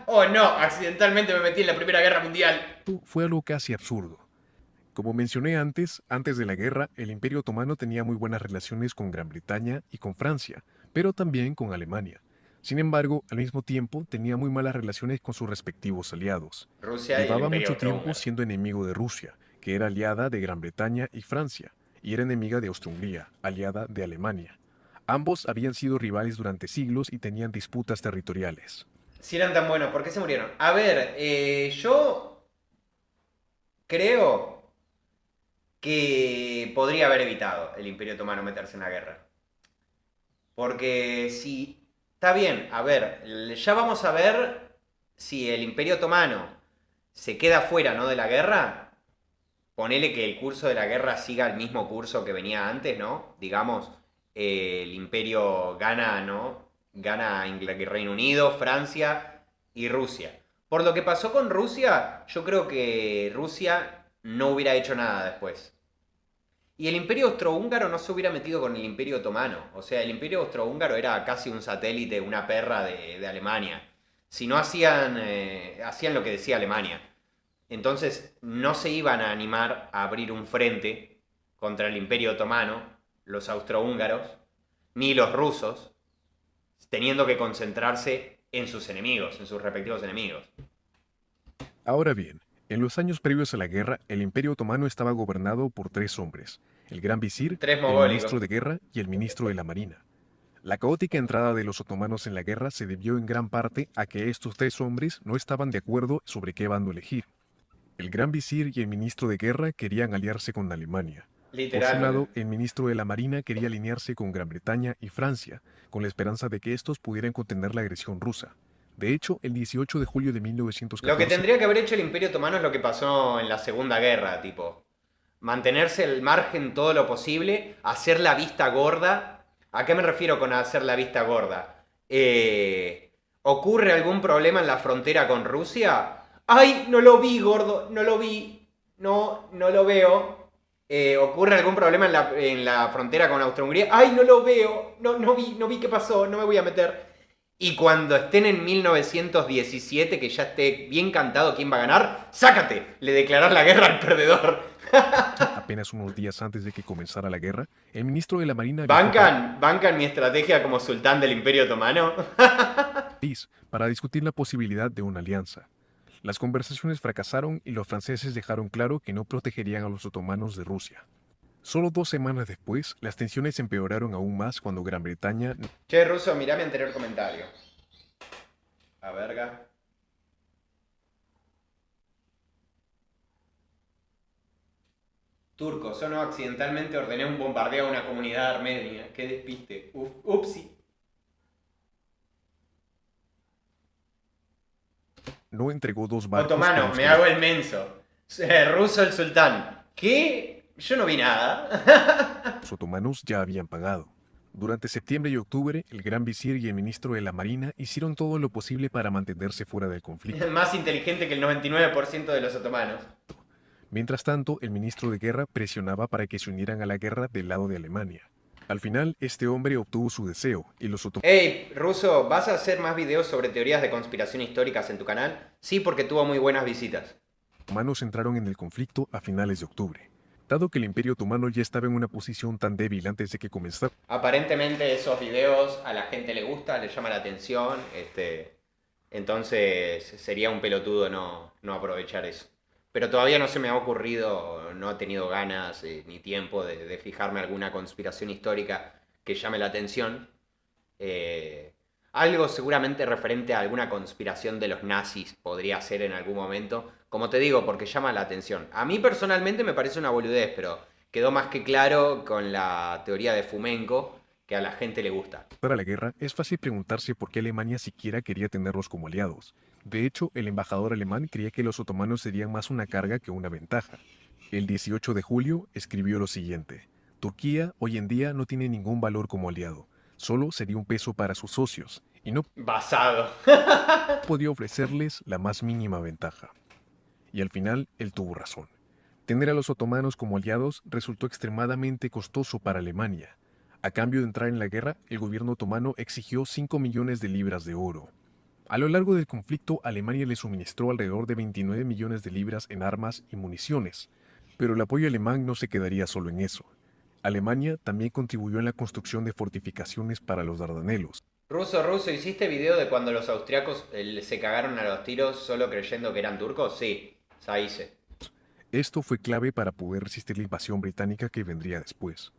Oh no, accidentalmente me metí en la Primera Guerra Mundial. fue algo casi absurdo. Como mencioné antes de la guerra, el Imperio Otomano tenía muy buenas relaciones con Gran Bretaña y con Francia, pero también con Alemania. Sin embargo, al mismo tiempo tenía muy malas relaciones con sus respectivos aliados. Rusia y el Llevaba Imperio mucho tiempo Austrohúngaro. siendo enemigo de Rusia, que era aliada de Gran Bretaña y Francia, y era enemiga de Austria-Hungría, aliada de Alemania. Ambos habían sido rivales durante siglos y tenían disputas territoriales. Si eran tan buenos, ¿por qué se murieron? A ver, yo creo que podría haber evitado el Imperio Otomano meterse en la guerra. Porque si... Está bien, a ver, ya vamos a ver si el Imperio Otomano se queda fuera, ¿no?, de la guerra. Ponele que el curso de la guerra siga el mismo curso que venía antes, ¿no? Digamos, el Imperio gana, ¿no? Gana Reino Unido, Francia y Rusia. Por lo que pasó con Rusia, yo creo que Rusia no hubiera hecho nada después. Y el Imperio Austrohúngaro no se hubiera metido con el Imperio Otomano. O sea, el Imperio Austrohúngaro era casi un satélite, una perra de Alemania. Si no hacían, hacían lo que decía Alemania. Entonces no se iban a animar a abrir un frente contra el Imperio Otomano, los austrohúngaros, ni los rusos, teniendo que concentrarse en sus enemigos, en sus respectivos enemigos. Ahora bien, en los años previos a la guerra, el Imperio Otomano estaba gobernado por tres hombres: el Gran Visir, Tres el mogólicos. Ministro de Guerra y el Ministro de la Marina. La caótica entrada de los otomanos en la guerra se debió en gran parte a que estos tres hombres no estaban de acuerdo sobre qué bando elegir. El Gran Visir y el Ministro de Guerra querían aliarse con Alemania. Por su Literal. lado, el Ministro de la Marina quería alinearse con Gran Bretaña y Francia, con la esperanza de que estos pudieran contener la agresión rusa. De hecho, el 18 de julio de Lo que 1914, tendría que haber hecho el Imperio Otomano es lo que pasó en la Segunda Guerra, tipo. Mantenerse al margen todo lo posible, hacer la vista gorda. ¿A qué me refiero con hacer la vista gorda? ¿Ocurre algún problema en la frontera con Rusia? ¡Ay, no lo vi, gordo! No lo vi. No, no lo veo. ¿Ocurre algún problema en la frontera con Austria-Hungría? ¡Ay, no lo veo! No, no vi qué pasó, no me voy a meter. Y cuando estén en 1917, que ya esté bien cantado quién va a ganar, ¡sácate! Le declarás la guerra al perdedor. apenas unos días antes de que comenzara la guerra, el ministro de la Marina viajó ¿Bancan mi estrategia como sultán del Imperio Otomano? París para discutir la posibilidad de una alianza. Las conversaciones fracasaron y los franceses dejaron claro que no protegerían a los otomanos de Rusia. Solo 2 semanas después, las tensiones empeoraron aún más cuando Gran Bretaña Che, Ruso, mirá mi anterior comentario. A verga. Turco, yo no accidentalmente ordené un bombardeo a una comunidad armenia. Qué despiste. Upsi. no entregó dos barcos con Otomano, los me que hago el menso. Ruso el sultán. ¿Qué? Yo no vi nada. los otomanos ya habían pagado. Durante septiembre y octubre, el gran visir y el ministro de la Marina hicieron todo lo posible para mantenerse fuera del conflicto. Más inteligente que el 99% de los otomanos. Mientras tanto, el ministro de Guerra presionaba para que se unieran a la guerra del lado de Alemania. Al final, este hombre obtuvo su deseo y los Hey, Ruso, ¿vas a hacer más videos sobre teorías de conspiración históricas en tu canal? Sí, porque tuvo muy buenas visitas. otomanos entraron en el conflicto a finales de octubre. Dado que el Imperio Otomano ya estaba en una posición tan débil antes de que comenzara Aparentemente esos videos a la gente le gusta, le llama la atención, entonces sería un pelotudo no aprovechar eso. Pero todavía no se me ha ocurrido, no he tenido ganas ni tiempo de fijarme alguna conspiración histórica que llame la atención. Algo seguramente referente a alguna conspiración de los nazis podría ser en algún momento. Como te digo, porque llama la atención. A mí personalmente me parece una boludez, pero quedó más que claro con la teoría de Fumenko que a la gente le gusta. la guerra, es fácil preguntarse por qué Alemania siquiera quería tenerlos como aliados. De hecho, el embajador alemán creía que los otomanos serían más una carga que una ventaja. El 18 de julio escribió lo siguiente: Turquía hoy en día no tiene ningún valor como aliado, solo sería un peso para sus socios, y no Basado. podía ofrecerles la más mínima ventaja. Y al final, él tuvo razón. Tener a los otomanos como aliados resultó extremadamente costoso para Alemania. A cambio de entrar en la guerra, el gobierno otomano exigió 5 millones de libras de oro. A lo largo del conflicto, Alemania le suministró alrededor de 29 millones de libras en armas y municiones, pero el apoyo alemán no se quedaría solo en eso. Alemania también contribuyó en la construcción de fortificaciones para los Dardanelos. Ruso, ¿hiciste video de cuando los austriacos se cagaron a los tiros solo creyendo que eran turcos? Sí, ya hice. Esto fue clave para poder resistir la invasión británica que vendría después.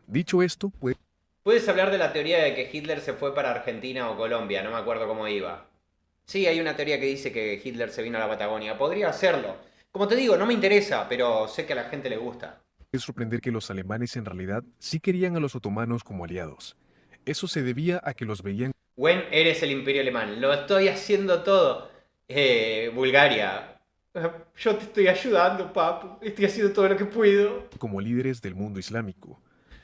Dicho esto, Puedes hablar de la teoría de que Hitler se fue para Argentina o Colombia, no me acuerdo cómo iba. Sí, hay una teoría que dice que Hitler se vino a la Patagonia. Podría hacerlo. Como te digo, no me interesa, pero sé que a la gente le gusta. puede sorprender que los alemanes en realidad sí querían a los otomanos como aliados. Eso se debía a que los veían Gwen, eres el imperio alemán. Lo estoy haciendo todo. Bulgaria. Yo te estoy ayudando, papu. Estoy haciendo todo lo que puedo. como líderes del mundo islámico.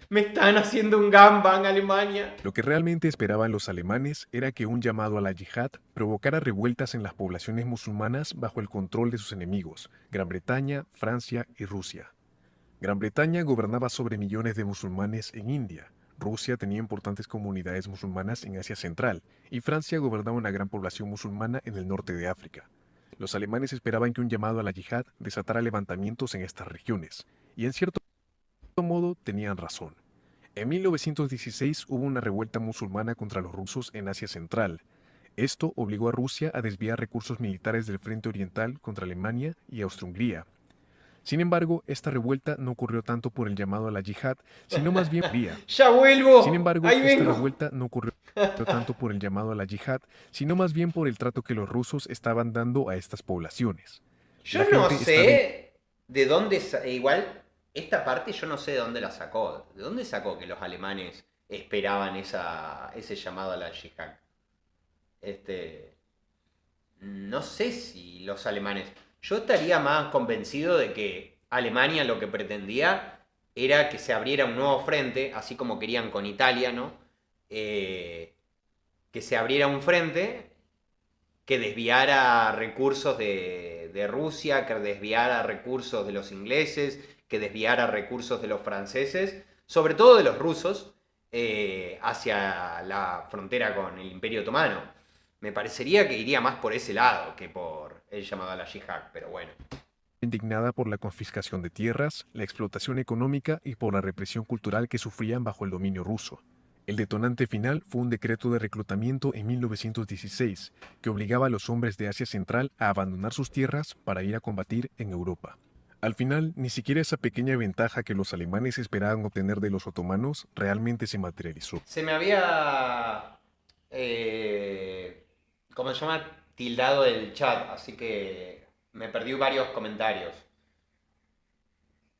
Me están haciendo un gangbang, Alemania. Lo que realmente esperaban los alemanes era que un llamado a la yihad provocara revueltas en las poblaciones musulmanas bajo el control de sus enemigos, Gran Bretaña, Francia y Rusia. Gran Bretaña gobernaba sobre millones de musulmanes en India, Rusia tenía importantes comunidades musulmanas en Asia Central y Francia gobernaba una gran población musulmana en el norte de África. Los alemanes esperaban que un llamado a la yihad desatara levantamientos en estas regiones, y en cierto modo tenían razón. En 1916 hubo una revuelta musulmana contra los rusos en Asia Central. Esto obligó a Rusia a desviar recursos militares del frente oriental contra Alemania y Austria-Hungría. Sin embargo, esta revuelta no ocurrió tanto por el llamado a la yihad, sino más bien ¡Ya vuelvo! Sin embargo, ¡Ahí esta vengo! revuelta no ocurrió tanto por el llamado a la yihad, sino más bien por el trato que los rusos estaban dando a estas poblaciones. Yo La no gente sé de dónde... Igual, esta parte yo no sé de dónde la sacó. ¿De dónde sacó que los alemanes esperaban ese llamado a la yihad? No sé si los alemanes... Yo estaría más convencido de que Alemania lo que pretendía era que se abriera un nuevo frente, así como querían con Italia, ¿no? Que se abriera un frente que desviara recursos de Rusia, que desviara recursos de los ingleses, que desviara recursos de los franceses, sobre todo de los rusos, hacia la frontera con el Imperio Otomano. Me parecería que iría más por ese lado que por el llamado a la yihad, pero bueno. indignada por la confiscación de tierras, la explotación económica y por la represión cultural que sufrían bajo el dominio ruso. El detonante final fue un decreto de reclutamiento en 1916 que obligaba a los hombres de Asia Central a abandonar sus tierras para ir a combatir en Europa. Al final, ni siquiera esa pequeña ventaja que los alemanes esperaban obtener de los otomanos realmente se materializó. Se me había... ¿cómo se llama? Tildado el chat, así que me perdí varios comentarios.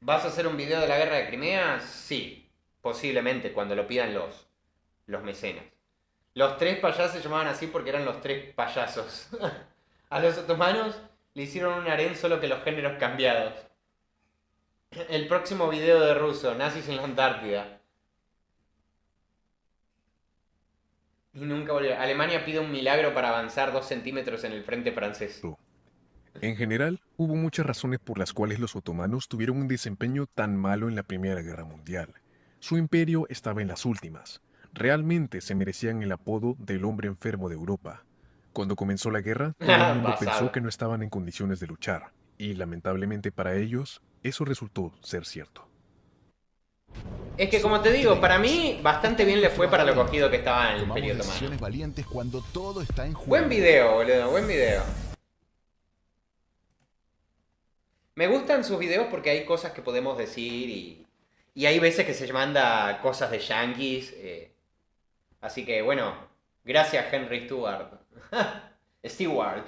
¿Vas a hacer un video de la guerra de Crimea? Sí, posiblemente, cuando lo pidan los mecenas. Los tres payasos se llamaban así porque eran los tres payasos. A los otomanos le hicieron un harén solo que los géneros cambiados. El próximo video de ruso, nazis en la Antártida. Y nunca volvió. Alemania pide un milagro para avanzar 2 centímetros en el frente francés. En general, hubo muchas razones por las cuales los otomanos tuvieron un desempeño tan malo en la Primera Guerra Mundial. Su imperio estaba en las últimas. Realmente se merecían el apodo del hombre enfermo de Europa. Cuando comenzó la guerra, todo el mundo pensó que no estaban en condiciones de luchar, y lamentablemente para ellos, eso resultó ser cierto. Es que como te digo, para mí bastante bien le fue para lo cogido que estaba en el Tomamos Imperio decisiones Otomano. valientes cuando todo está en juego. Buen video, boludo, buen video. Me gustan sus videos porque hay cosas que podemos decir y hay veces que se manda cosas de yankees. Así que bueno, gracias Henry Stewart. Stewart.